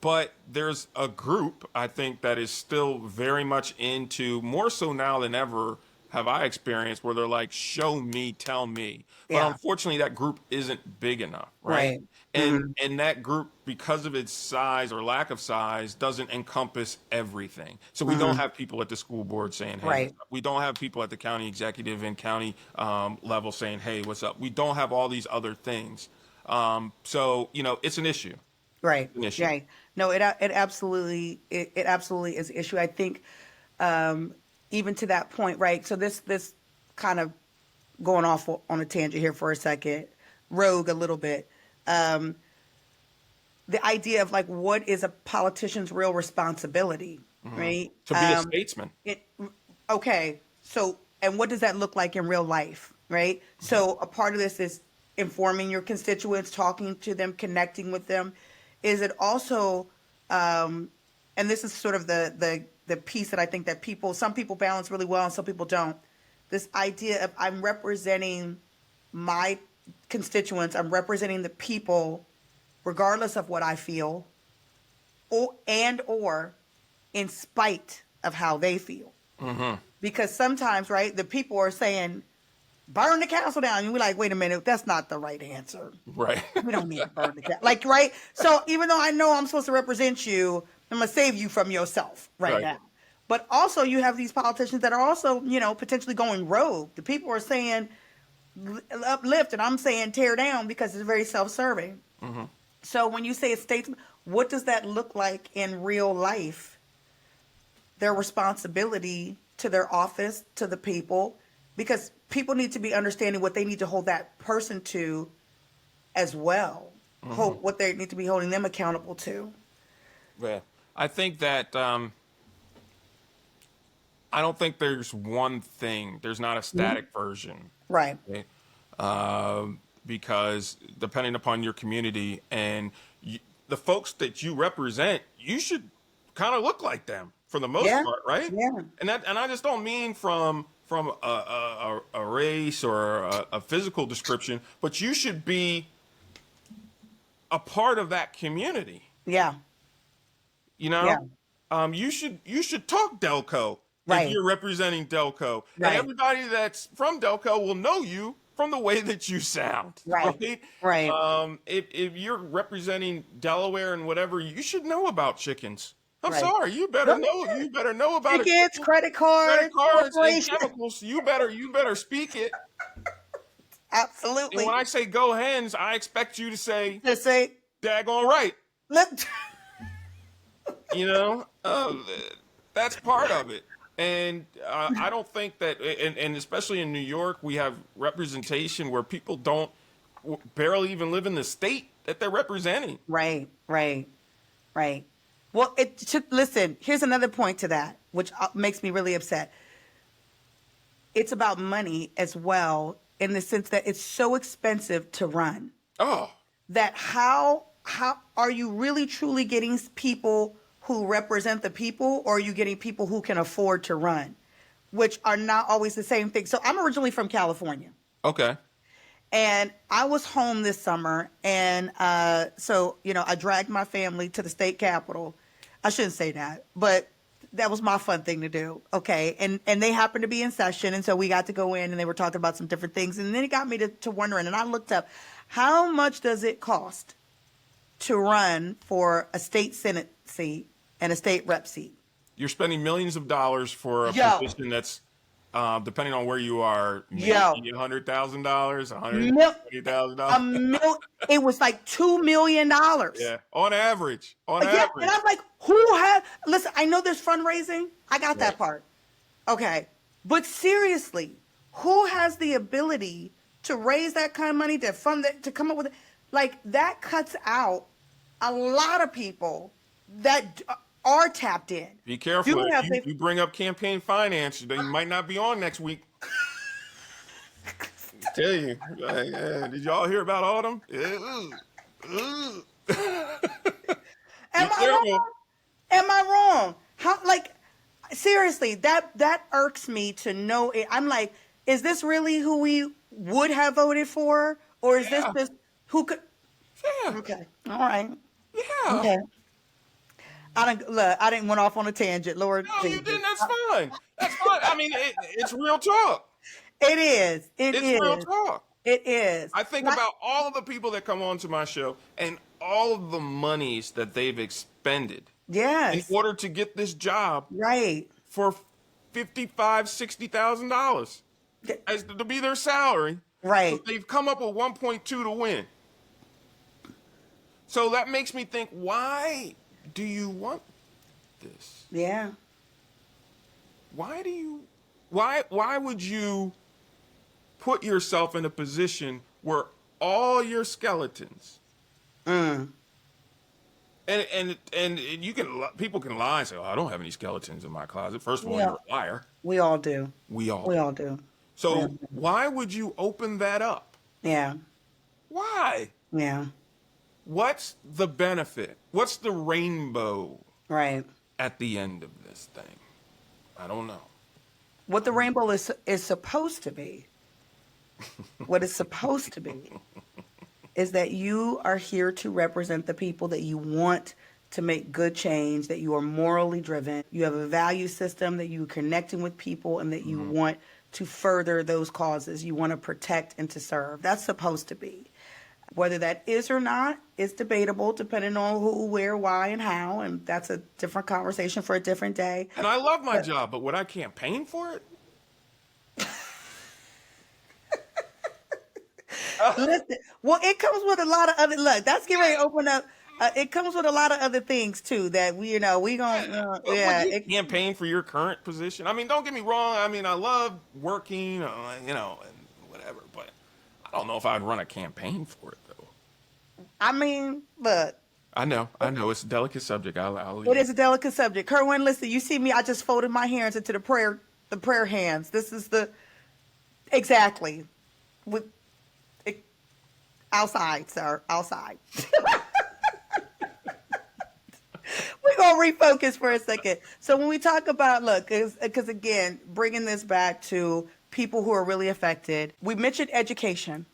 But there's a group, I think, that is still very much into, more so now than ever have I experienced, where they're like, show me, tell me. But Yeah. unfortunately, that group isn't big enough, right? Right. And Hmm. and that group, because of its size or lack of size, doesn't encompass everything. So we don't Hmm. have people at the school board saying, "Hey, what's Right. up?" We don't have people at the county executive and county level saying, "Hey, what's up?" We don't have all these other things. So it's an issue. Right. An issue. Right. No, it absolutely is an issue. I think even to that point, right? So this kind of going off on a tangent here for a second, rogue a little bit. The idea of like what is a politician's real responsibility, right? To be a statesman. It okay. So and what does that look like in real life, right? So a part of this is informing your constituents, talking to them, connecting with them. Is it also and this is sort of the piece that I think that some people balance really well and some people don't. This idea of I'm representing my constituents, I'm representing the people regardless of what I feel or in spite of how they feel. Because sometimes, right, the people are saying, burn the castle down. And we're like, wait a minute, that's not the right answer. Right. We don't need to burn the castle. Like, right? So even though I know I'm supposed to represent you, I'm going to save you from yourself right now. But also you have these politicians that are also, potentially going rogue. The people are saying uplift and I'm saying tear down because it's very self-serving. So when you say a statesman, what does that look like in real life? Their responsibility to their office, to the people, because people need to be understanding what they need to hold that person to as well. What they need to be holding them accountable to. Yeah. I think that I don't think there's one thing. There's not a static version. Right. Okay? Because depending upon your community and the folks that you represent, you should kind of look like them for the most part, right? Yeah. And I just don't mean from a race or a physical description, but you should be a part of that community. Yeah. You should talk Delco if you're representing Delco. And everybody that's from Delco will know you from the way that you sound. Right. If you're representing Delaware and whatever, you should know about chickens. I'm sorry, you better know. You better know about tickets, credit cards, and chemicals. You better speak it. Absolutely. And when I say go hens, I expect you to say daggone right. Let That's part of it. And I don't think that, and especially in New York, we have representation where people don't barely even live in the state that they're representing. Right. Well, listen, here's another point to that, which makes me really upset. It's about money as well, in the sense that it's so expensive to run. Oh. That how are you really truly getting people who represent the people, or are you getting people who can afford to run, which are not always the same thing? So I'm originally from California. Okay. And I was home this summer, and so I dragged my family to the state capitol. I shouldn't say that, but that was my fun thing to do. Okay. And they happened to be in session, and so we got to go in, and they were talking about some different things. And then it got me to wondering, and I looked up, how much does it cost to run for a state Senate seat and a state rep seat? You're spending millions of dollars for a position that's, depending on where you are, maybe $100,000, $120,000. It was like $2 million. Yeah, on average. And I'm like, listen, I know there's fundraising. I got that part. Okay. But seriously, who has the ability to raise that kind of money, to fund that, to come up with it? Like, that cuts out a lot of people that are tapped in. Be careful. You bring up campaign finance, you might not be on next week. I tell you. Did y'all hear about Autumn? Am I wrong? How, like, seriously, that irks me to know it. I'm like, is this really who we would have voted for? Or is this just who could? Yeah. Okay. All right. Yeah. Okay. I didn't went off on a tangent, Lord. No, you didn't. That's fine. That's fine. I mean, it's real talk. It is. It's real talk. It is. I think about all of the people that come onto my show and all of the monies that they've expended. Yes. In order to get this job. Right. For $55,000, $60,000 as to be their salary. Right. So they've come up with 1.2 to win. So that makes me think, why do you want this? Yeah. why do you, why would you put yourself in a position where all your skeletons and you can people can lie and say, "Oh, I don't have any skeletons in my closet." First of all, Yeah, you're a liar. we all do. We all We do. all do. We all So do. why would you open that up? Yeah, Why? yeah, What's the benefit? What's the rainbow right. at the end of this thing? I don't know. What the rainbow is supposed to be, what it's supposed to be, is that you are here to represent the people that you want to make good change, that you are morally driven, you have a value system, that you're connecting with people, and that you Mhm. want to further those causes. You want to protect and to serve. That's supposed to be. Whether that is or not is debatable, depending on who, where, why, and how, and that's a different conversation for a different day. And I love my But job, but would I campaign for it? listen, well, it comes with a lot of other look. That's getting ready to open up. It comes with a lot of other things too that we Yeah, gonna but would yeah. you campaign for your current position? I mean, don't get me wrong. I mean, I love working, and whatever, but I don't know if I'd run a campaign for it though. I mean, look, I know, it's a delicate subject. I'll it leave. is a delicate subject. Kerwin, listen, you see me? I just folded my hands into the prayer hands. This is the exactly with it, outside, sir, outside. We're gonna refocus for a second. So when we talk about look, because again, bringing this back to people who are really affected, we mentioned education.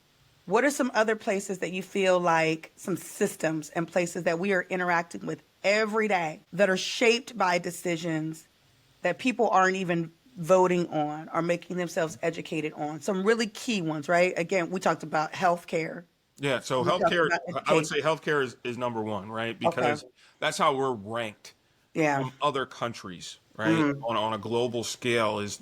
What are some other places that you feel like some systems and places that we are interacting with every day that are shaped by decisions that people aren't even voting on or making themselves educated on? Some really key ones, right? Again, we talked about healthcare. Yeah, so We talked healthcare, about I would education. say healthcare is number one, right? Okay. Because that's how we're ranked Yeah. from other countries, right? Hmm. On a global scale is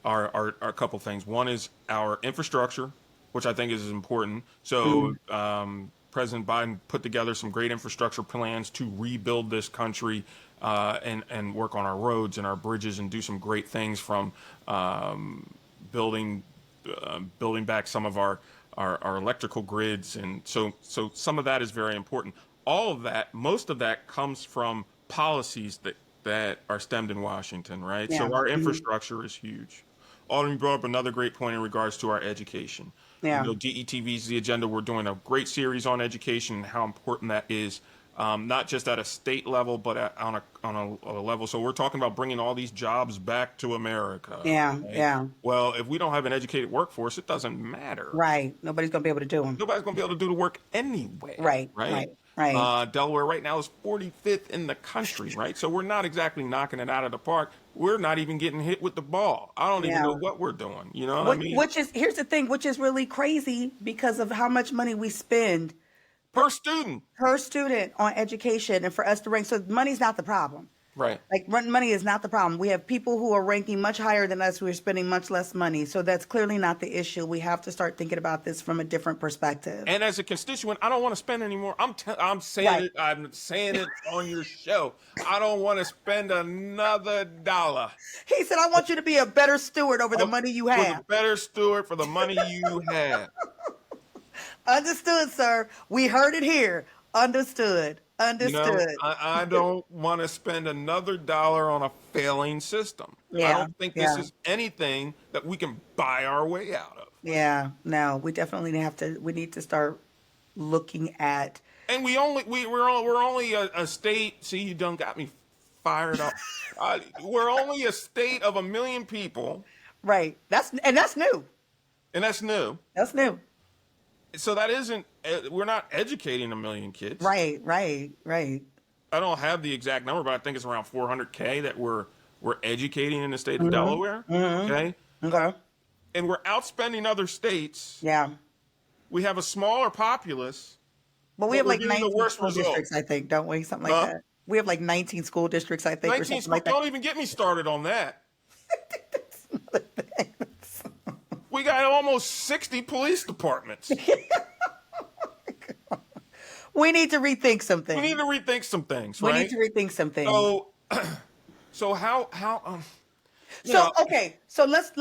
our couple things. One is our infrastructure, which I think is important. So Hmm. President Biden put together some great infrastructure plans to rebuild this country and work on our roads and our bridges and do some great things from building building back some of our electrical grids, and so some of that is very important. All of that, most of that comes from policies that are stemmed in Washington, right? Yeah. So our Hmm. infrastructure is huge. Alden brought up another great point in regards to our education. You Yeah. know, DETV's The Agenda. We're doing a great series on education and how important that is, not just at a state level, but on a level. So we're talking about bringing all these jobs back to America. Yeah. Right? Yeah. Well, if we don't have an educated workforce, it doesn't matter. Right. Nobody's gonna be able to do them. Nobody's going to be able to do the work anyway, Right. right? Right. Right. Delaware right now is 45th in the country, right? So we're not exactly knocking it out of the park. We're not even getting hit with the ball. I don't even know Yeah. what we're doing. You know what I Which, mean? which is here's the thing, which is really crazy because of how much money we spend Per student. per student on education, and for us to rank. So money's not the problem. Right. Like money is not the problem. We have people who are ranking much higher than us who are spending much less money. So that's clearly not the issue. We have to start thinking about this from a different perspective. And as a constituent, I don't want to spend anymore. I'm saying Right. it. I'm saying it on your show. I don't want to spend another dollar. He said, I want you to be a better steward over the money you For the have. better steward for the money you have. Understood, sir. We heard it here. Understood. You know, Understood. I don't want to spend another dollar on a failing system. I Yeah. don't think this Yeah. is anything that we can buy our way out of. Yeah. No, we definitely we need to start looking at. And we're only a state. See, you done got me fired up. We're only a state of 1 million people, Right. That's new. and that's new. That's new. So that isn't. We're not educating 1 million kids. Right. Right. Right. I don't have the exact number, but I think it's around 400K that we're educating in the state of Mm-hmm. Delaware. Okay, Mm-hmm. Okay. and we're outspending other states. Yeah. We have a smaller populace, But we but have we're like getting the 19 worst school results. districts, I think, don't we? Something like Huh? that. We have like 19 school districts, I think, or 19 something schools. like that. Don't even get me started on that. We got almost 60 police departments. We need to rethink some We need things. to rethink some things, We right? need to rethink some things. So, so how you So know, okay, so let's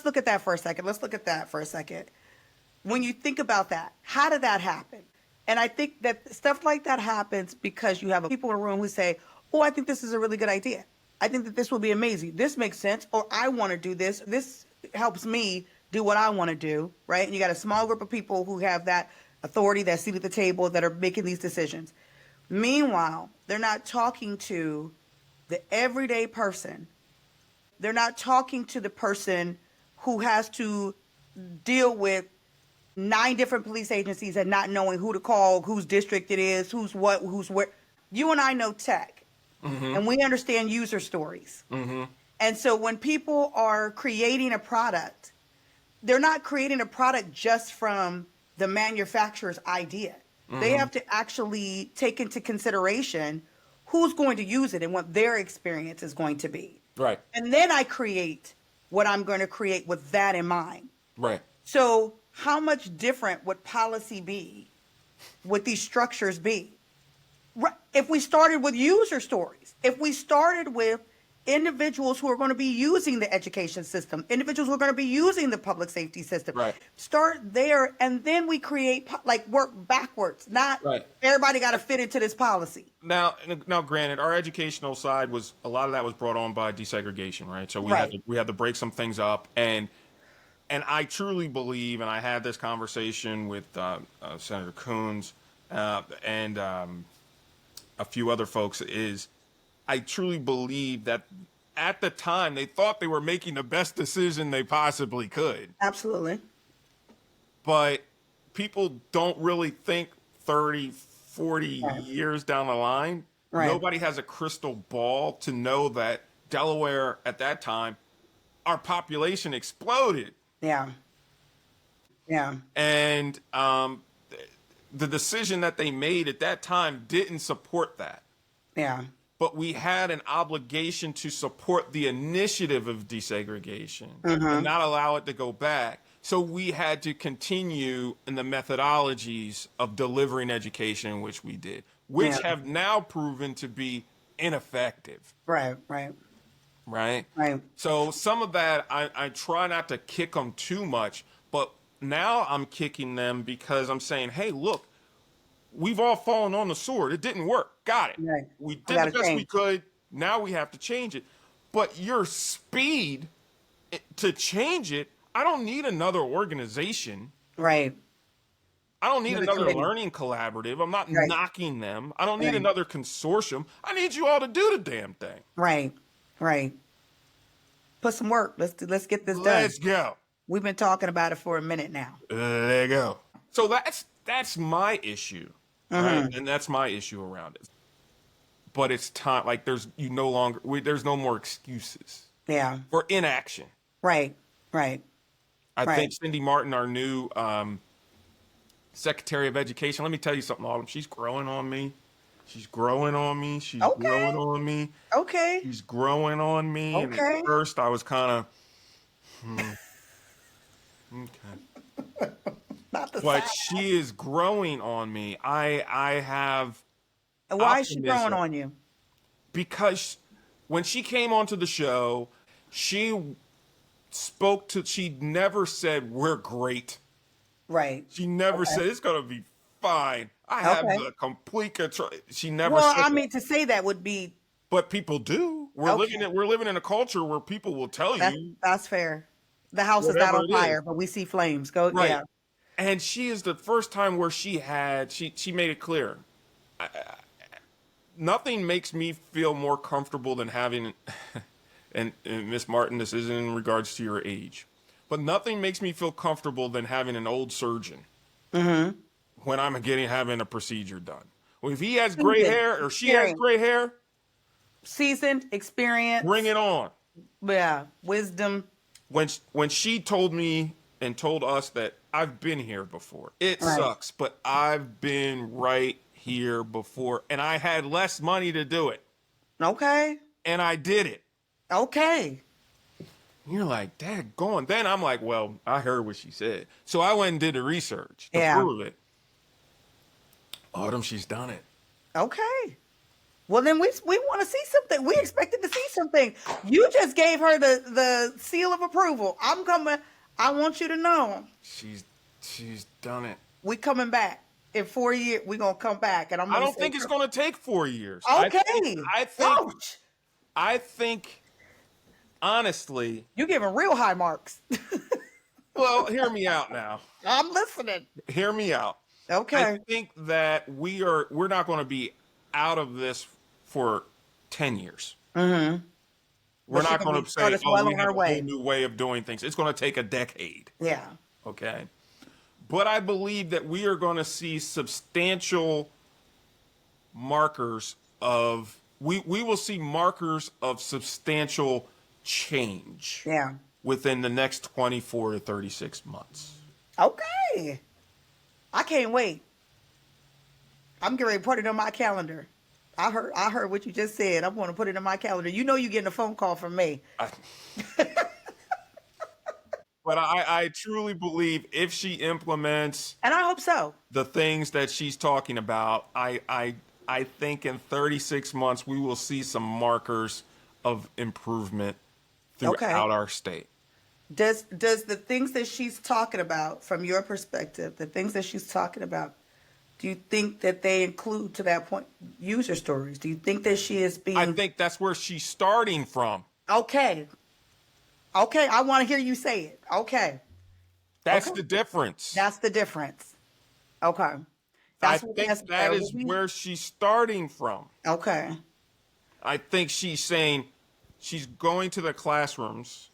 look at that for a second. Let's look at that for a second. When you think about that, how did that happen? And I think that stuff like that happens because you have people in a room who say, "Oh, I think this is a really good idea. I think that this will be amazing. This makes sense, or I want to do this. This helps me do what I want to do," right? And you got a small group of people who have that authority, that seat at the table, that are making these decisions. Meanwhile, they're not talking to the everyday person. They're not talking to the person who has to deal with 9 different police agencies and not knowing who to call, whose district it is, who's what, who's where. You and I know tech, and we understand user stories. And so when people are creating a product, they're not creating a product just from the manufacturer's idea. They have to actually take into consideration who's going to use it and what their experience is going to be. right, And then I create what I'm going to create with that in mind. right, So how much different would policy be? Would these structures be? If we started with user stories, if we started with individuals who are going to be using the education system, individuals who are going to be using the public safety system, right, start there, and then we create, like, work backwards, not right. everybody got to fit into this policy. Now, granted, our educational side was a lot of that was brought on by desegregation, right? So Right. we had to break some things up, and I truly believe, and I had this conversation with Senator Coons and a few other folks, is I truly believe that at the time they thought they were making the best decision they possibly could, Absolutely. but people don't really think 30, 40 Right. years down the line. Right. Nobody has a crystal ball to know that Delaware at that time, our population exploded. Yeah. Yeah. And the decision that they made at that time didn't support that. Yeah. But we had an obligation to support the initiative of desegregation and not allow it to go back. So we had to continue in the methodologies of delivering education, which we did, which Yeah. have now proven to be ineffective. Right. Right. Right? Right. So some of that, I try not to kick them too much, but now I'm kicking them because I'm saying, hey, look, we've all fallen on the sword. It didn't work. Got it. Right. We We did gotta the best we change. could. Now we have to change it. But your speed to change it, I don't need another organization. Right. I don't need Another another committee. learning collaborative. I'm not Right. knocking them. I don't need Right. another consortium. I need you all to do the damn thing. Right. Right. Put some work. Let's get this done. Let's go. We've been talking about it for a minute now. There you go. So that's my issue, right? And that's my issue around it. But it's time. Like there's no more excuses Yeah. for inaction. Right. Right. I Right. think Cindy Martin, our new Secretary of Education. Let me tell you something, Autumn. She's growing on me. She's growing on me. She's Okay. growing on me. Okay. She's growing on me. And Okay. at first, I was kind of, okay. Not the But side. she is growing on me. I have And why is she optimism. growing on you? Because when she came onto the show, she she never said, we're great. Right. She never said, it's going to be fine. I have Okay. the complete control. She never Well, said I that. mean, to say that would be But people do. We're living in a culture where people will tell you that's fair. The house is not whatever on it is. fire, but we see flames. Go. Right. Yeah. And she is the first time where she made it clear. Nothing makes me feel more comfortable than having, and Miss Martin, this isn't in regards to your age, but nothing makes me feel comfortable than having an old surgeon when I'm having a procedure done. Well, if he has gray Seasoned, hair or she has experienced. gray hair, Seasoned, experience. bring it on. Yeah. Wisdom. When she told me and told us that I've been here before, it Right. sucks, but I've been right here before, and I had less money to do it, Okay. and I did it. Okay. You're like, daggone. Then I'm like, well, I heard what she said. So I went and did the research to Yeah. prove it. Autumn, she's done it. Okay. Well, then we want to see something. We expected to see something. You just gave her the seal of approval. I'm coming. I want you to know She's done it. we coming back in 4 years. We gonna come back, and I'm I gonna don't say, think it's going to take 4 years. okay, I think, coach, I think, honestly. you giving real high marks. Well, hear me out now. I'm listening. Hear me out. I Okay. think that we're not going to be out of this for 10 years. We're But she not gonna going be to start say, us oh, well we on have her a whole way. new way of doing things. It's going to take a decade. Yeah. Okay. But I believe that we are going to see substantial markers of, we will see markers of substantial change Yeah. within the next 24 to 36 months. Okay. I can't wait. I'm getting ready to put it on my calendar. I heard what you just said. I'm going to put it in my calendar. You know you're getting a phone call from me. But I truly believe if she implements And I hope so. the things that she's talking about, I think in 36 months we will see some markers of improvement Okay. throughout our state. Does the things that she's talking about, from your perspective, the things that she's talking about, do you think that they include, to that point, user stories? Do you think that she is I being think that's where she's starting from. okay? Okay, I want to hear you say it. Okay. That's Okay. the difference. That's the difference. Okay. I That's what think that is we where she's starting from. okay. I think she's saying she's going to the classrooms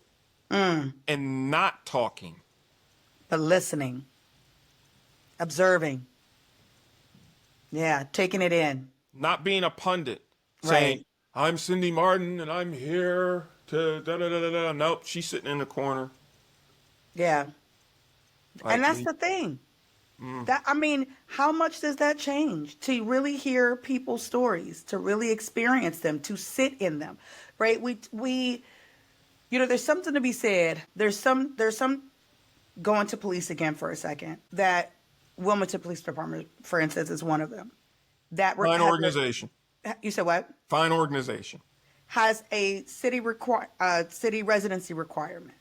and not talking. But listening, observing. Yeah, taking it in. Not being a pundit, saying, Right. I'm Cindy Martin and I'm here to da da da da da. Nope, she's sitting in the corner. Yeah. Like And that's me. the thing. That, I mean, how much does that change to really hear people's stories, to really experience them, to sit in them, right? We, there's something to be said. There's some going to police again for a second. That Wilmington Police Department, for instance, is one of them. That Fine organization. you said what? Fine organization. Has a city residency requirement.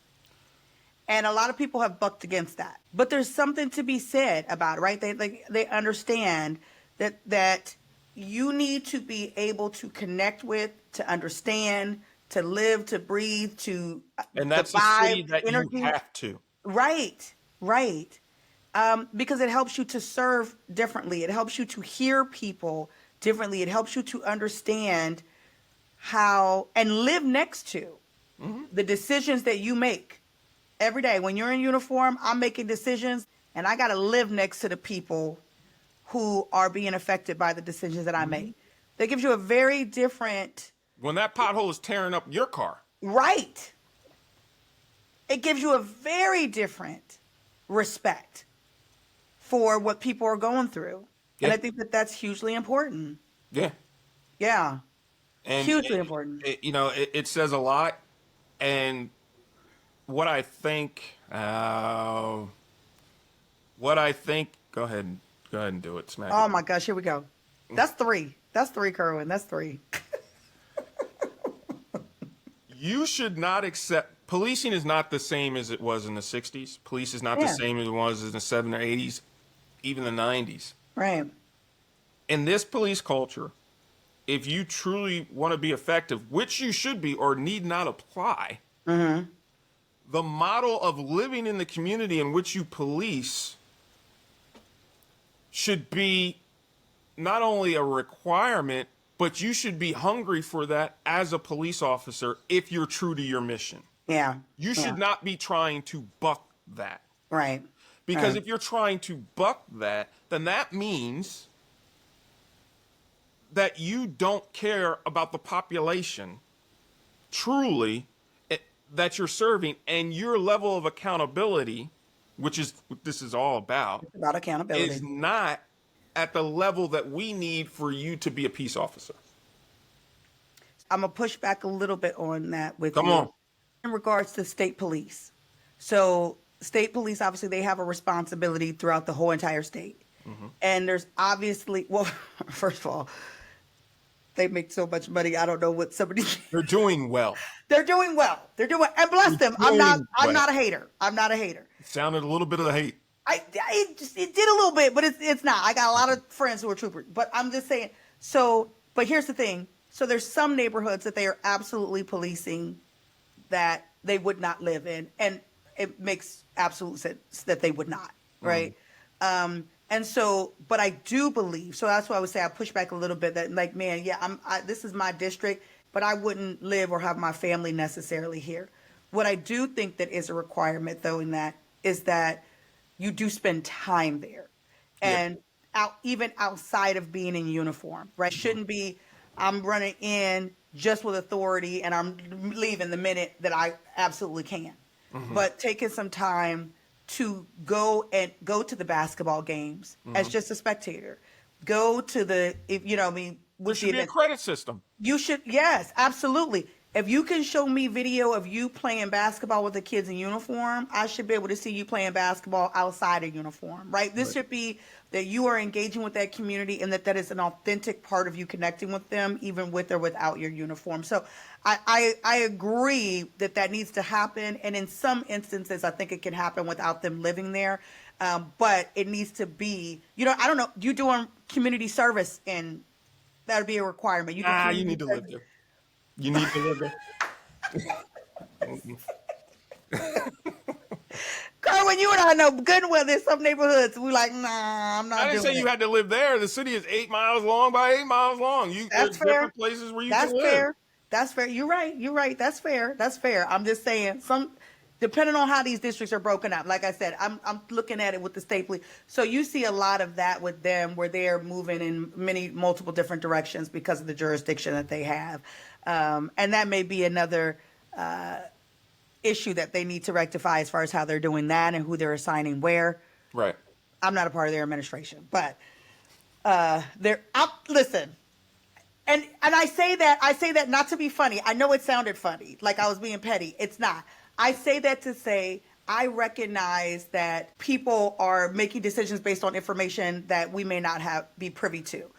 And a lot of people have bucked against that. But there's something to be said about it, right? They understand that you need to be able to connect with, to understand, to live, to breathe, to And the that's a city vibe, that you energy. have to. Right, right. Because it helps you to serve differently. It helps you to hear people differently. It helps you to understand how and live next to the decisions that you make every day. When you're in uniform, I'm making decisions, and I got to live next to the people who are being affected by the decisions that I make. That gives you a very different, When that pothole is tearing up your car, right. It gives you a very different respect for what people are going through. And Yeah. I think that that's hugely important. yeah. Yeah, And hugely important. it says a lot. And what I think, go ahead and do it. Smack Oh it. my gosh, here we go. That's three. That's three, Kerwin. That's three. You should not accept, policing is not the same as it was in the 60s. Police is not the Yeah. same as it was in the 70s or 80s, even the 90s. Right. In this police culture, if you truly want to be effective, which you should be or need not apply, the model of living in the community in which you police should be not only a requirement, but you should be hungry for that as a police officer if you're true to your mission. Yeah. You Yeah. should not be trying to buck that. Right. Because Right. if you're trying to buck that, then that means that you don't care about the population truly that you're serving, and your level of accountability, which is what this is all about, About accountability. is not at the level that we need for you to be a peace officer. I'm going to push back a little bit on that with Come you on. in regards to state police. So, state police, obviously, they have a responsibility throughout the whole entire state. And there's obviously, well, first of all, They make so much money. I don't know what somebody. They're doing well. They're doing well. They're doing, and bless them. I'm not. Doing I'm well. not a hater. I'm not a hater. It sounded a little bit of the hate. It did a little bit, but it's not. I got a lot of friends who are troopers, but I'm just saying. So, but here's the thing. So there's some neighborhoods that they are absolutely policing that they would not live in, and it makes absolute sense that they would not, right? And so, but I do believe. So that's why I would say I push back a little bit. That like, man, yeah, this is my district, but I wouldn't live or have my family necessarily here. What I do think that is a requirement, though, in that is that you do spend time there, Yeah. and even outside of being in uniform, right? Shouldn't be I'm running in just with authority and I'm leaving the minute that I absolutely can. But taking some time to go to the basketball games as just a spectator, go to the if you know what I mean There with should the be a event. credit system. You should, yes, absolutely. If you can show me video of you playing basketball with the kids in uniform, I should be able to see you playing basketball outside of uniform, right? This should be that you are engaging with that community and that is an authentic part of you connecting with them, even with or without your uniform. So I agree that needs to happen. And in some instances, I think it can happen without them living there. But it needs to be, I don't know, you doing community service in that would be a requirement. You do Nah, you community need to live service. there. You need to live there. Carwin, you and I know good and well there's some neighborhoods we like, nah, I'm I not didn't doing say you it. had to live there. The city is 8 miles long by 8 miles long. That's There's fair. different places where you That's can live. fair. That's fair. You're right. You're right. That's fair. That's fair. I'm just saying depending on how these districts are broken up. Like I said, I'm looking at it with the state police. So you see a lot of that with them where they're moving in multiple different directions because of the jurisdiction that they have. And that may be another issue that they need to rectify as far as how they're doing that and who they're assigning where. Right. I'm not a part of their administration, but listen. And I say that not to be funny. I know it sounded funny, like I was being petty. It's not. I say that to say I recognize that people are making decisions based on information that we may not be privy to.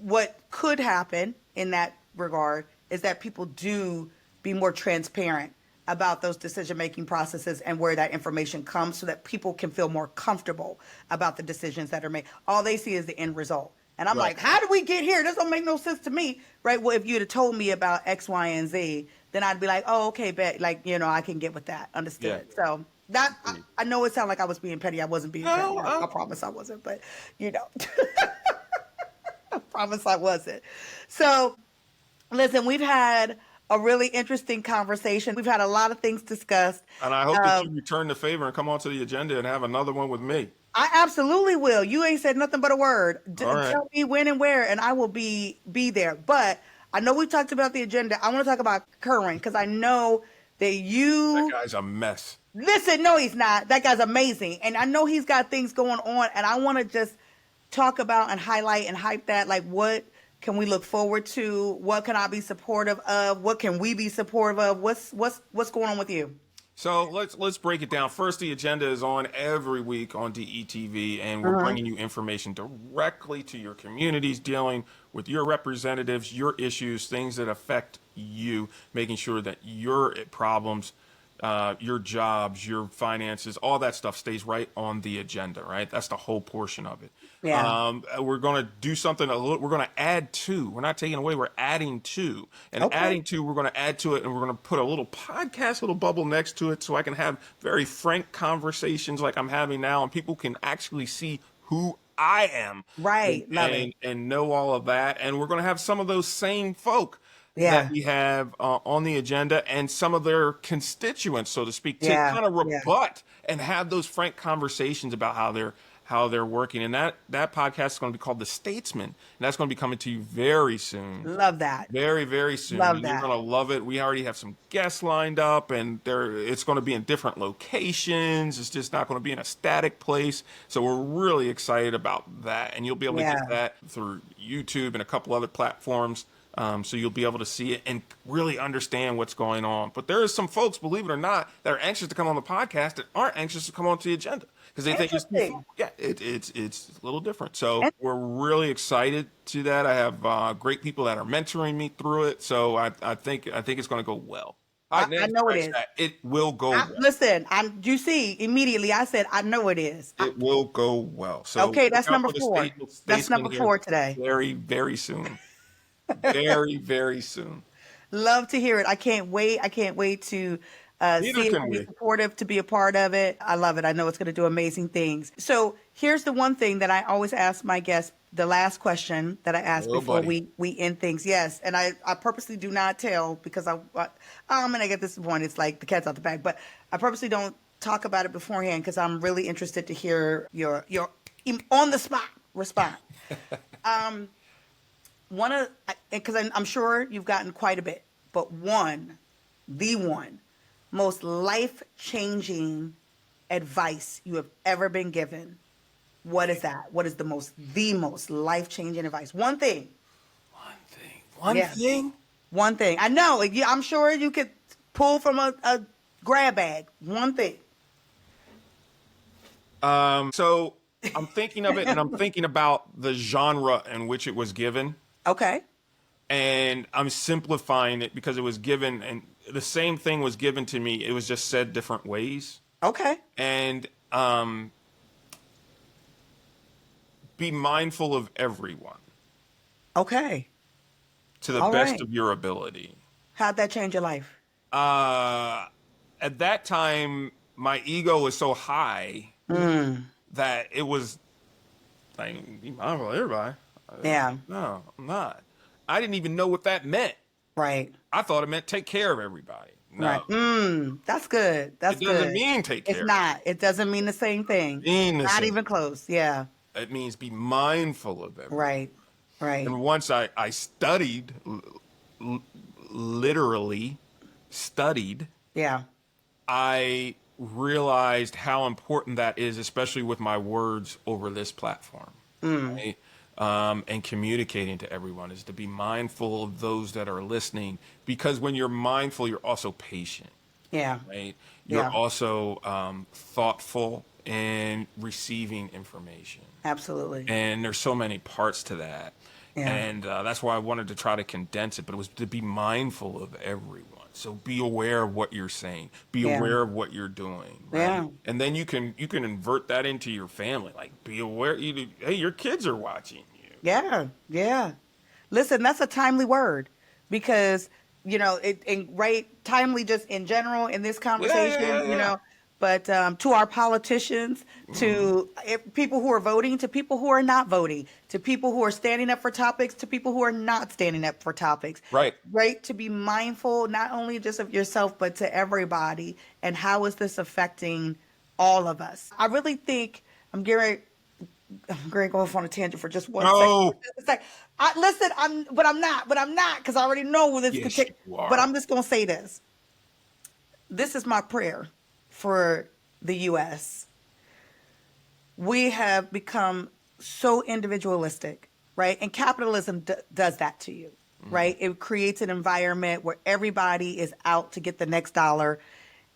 What could happen in that regard is that people do be more transparent about those decision-making processes and where that information comes so that people can feel more comfortable about the decisions that are made. All they see is the end result. And I'm Right. like, how did we get here? This don't make no sense to me, right? Well, if you'd have told me about X, Y, and Z, then I'd be like, oh, okay, bet, I can get with that. Understood. Yeah. So I know it sounded like I was being petty. I wasn't being No, petty. I promise I wasn't, but I promise I wasn't. So listen, we've had a really interesting conversation. We've had a lot of things discussed. And I hope that you return the favor and come onto the agenda and have another one with me. I absolutely will. You ain't said nothing but a word. All right. Tell me when and where, and I will be there. But I know we talked about the agenda. I want to talk about Curran because I know that That guy's a mess. listen. No, he's not. That guy's amazing, and I know he's got things going on. And I want to just talk about and highlight and hype that. Like, what can we look forward to? What can I be supportive of? What can we be supportive of? What's going on with you? So let's break it down. First, the agenda is on every week on DETV, and we're bringing you information directly to your communities, dealing with your representatives, your issues, things that affect you, making sure that your problems, your jobs, your finances, all that stuff stays right on the agenda, right? That's the whole portion of it. Yeah. We're going to do something we're going to add to. We're not taking away, we're adding to. And Okay. adding to, we're going to add to it, and we're going to put a little podcast, little bubble next to it so I can have very frank conversations like I'm having now, and people can actually see who I am. Right. Love it. And know all of that. And we're going to have some of those same folk Yeah. that we have on the agenda and some of their constituents, so to speak, to Yeah, kind of yeah. rebut and have those frank conversations about how they're working. And that podcast is going to be called The Statesman, and that's going to be coming to you very soon. Love that. Very, very soon. Love And that. you're going to love it. We already have some guests lined up, and it's going to be in different locations. It's just not going to be in a static place. So we're really excited about that. And you'll be able to Yeah. get that through YouTube and a couple other platforms So you'll be able to see it and really understand what's going on. But there is some folks, believe it or not, that are anxious to come on the podcast that aren't anxious to come onto the agenda because they think it's too far. Interesting. Yeah, it's a little different. So we're really excited to that. I have great people that are mentoring me through it. So I think it's going to go well. I know it is. It will go well. Listen, you see, immediately I said, I know it is. It will go well. So Okay, that's look out number for the 4. That's statement number here 4 today. very, very soon. Very, very soon. Love to hear it. I can't wait. I can't wait to Neither see it, can to be we. supportive, to be a part of it. I love it. I know it's going to do amazing things. So here's the one thing that I always ask my guests, the last question that I ask Oh, before buddy. we end things. Yes, and I purposely do not tell because I'm going to get this point. It's like the cat's out the bag. But I purposely don't talk about it beforehand because I'm really interested to hear your on the spot response. Because I'm sure you've gotten quite a bit, but the one most life-changing advice you have ever been given. What is that? What is the most life-changing advice? One thing. One Yeah. thing? One thing. I know. I'm sure you could pull from a grab bag. One thing. So I'm thinking of it and I'm thinking about the genre in which it was given. Okay. And I'm simplifying it because it was given and the same thing was given to me. It was just said different ways. Okay. And be mindful of everyone Okay. to the All best right. of your ability. How'd that change your life? At that time, my ego was so high that it was like, be mindful of everybody. Yeah. No, I'm not. I didn't even know what that meant. Right. I thought it meant take care of everybody. No, Right. That's good. That's it doesn't good. mean take care. It's not. It doesn't mean the same thing. Mean the Not same. even close. Yeah. It means be mindful of everything. Right. Right. And once I studied, literally studied, Yeah. I realized how important that is, especially with my words over this platform. Right? And communicating to everyone is to be mindful of those that are listening, because when you're mindful, you're also patient, Yeah. right? You're Yeah. also thoughtful in receiving information. Absolutely. And there's so many parts to that. Yeah. And that's why I wanted to try to condense it, but it was to be mindful of everyone. So be aware of what you're saying. Be Yeah. aware of what you're doing. Right? Yeah. And then you can invert that into your family. Like, be aware. Hey, your kids are watching you. Yeah. Yeah. Listen, that's a timely word because, timely just in general in this conversation, Yeah. but to our politicians, to people who are voting, to people who are not voting, to people who are standing up for topics, to people who are not standing up for topics. Right. Right. To be mindful, not only just of yourself, but to everybody. And how is this affecting all of us? I really think I'm going to go off on a tangent for just one No. second. Just a sec. I'm not, because I already know where this could Yes, take. you are. But I'm just going to say this. This is my prayer for the U.S. We have become so individualistic, right? And capitalism does that to you, right? It creates an environment where everybody is out to get the next dollar,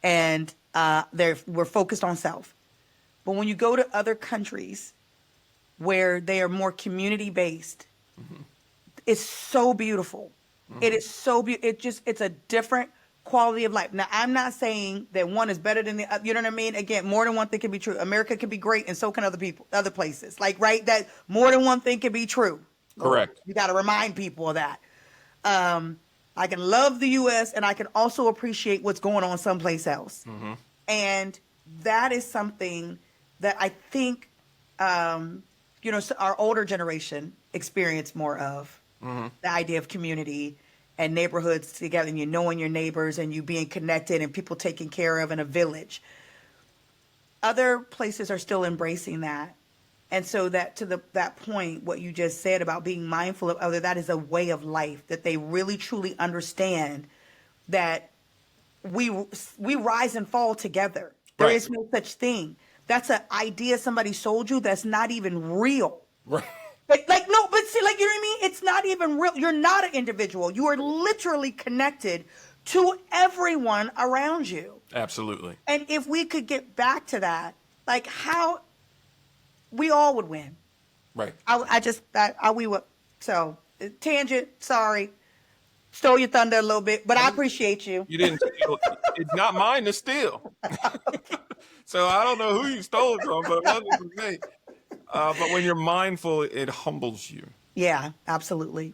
and we're focused on self. But when you go to other countries where they are more community-based, it's so beautiful. It is so beautiful. It's a different quality of life. Now, I'm not saying that one is better than the other. You know what I mean? Again, more than one thing can be true. America can be great, and so can other places. Like, right? That more than one thing can be true. Correct. You got to remind people of that. I can love the U.S. and I can also appreciate what's going on someplace else. And that is something that I think, our older generation experienced more of. The idea of community and neighborhoods together, and you knowing your neighbors and you being connected and people taken care of in a village. Other places are still embracing that. And so that that point, what you just said about being mindful of other, that is a way of life, that they really truly understand that we rise and fall together. There Right. is no such thing. That's an idea somebody sold you that's not even real. Right. No, but see, like, you know what I mean? it's not even real. You're not an individual. You are literally connected to everyone around you. Absolutely. And if we could get back to that, like how we all would win. Right. We would. So tangent, sorry. Stole your thunder a little bit, but I appreciate you. You didn't steal. It's not mine to steal. So I don't know who you stole it from, but it wasn't from me. But when you're mindful, it humbles you. Yeah, absolutely.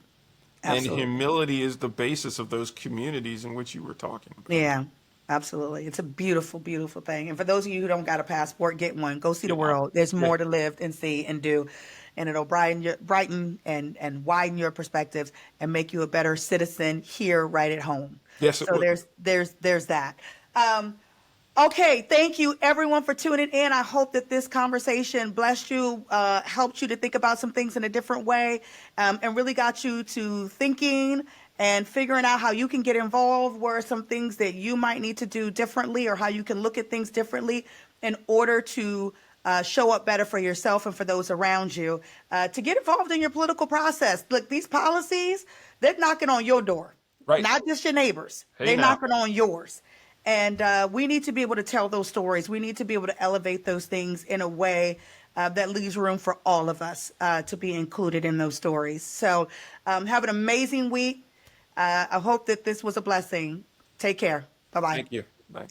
And Absolutely. humility is the basis of those communities in which you were talking about. Yeah, absolutely. It's a beautiful, beautiful thing. And for those of you who don't got a passport, get one. Go see the world. There's more to live and see and do. And it'll brighten and widen your perspectives and make you a better citizen here right at home. Yes, it So would. there's that. Okay, thank you everyone for tuning in. I hope that this conversation blessed you, helped you to think about some things in a different way, and really got you to thinking and figuring out how you can get involved, where are some things that you might need to do differently, or how you can look at things differently in order to show up better for yourself and for those around you, to get involved in your political process. Look, these policies, they're knocking on your door, Right. not just your neighbors. Hey, They're now. knocking on yours. And we need to be able to tell those stories. We need to be able to elevate those things in a way that leaves room for all of us to be included in those stories. So have an amazing week. I hope that this was a blessing. Take care. Bye-bye. Thank you. Bye.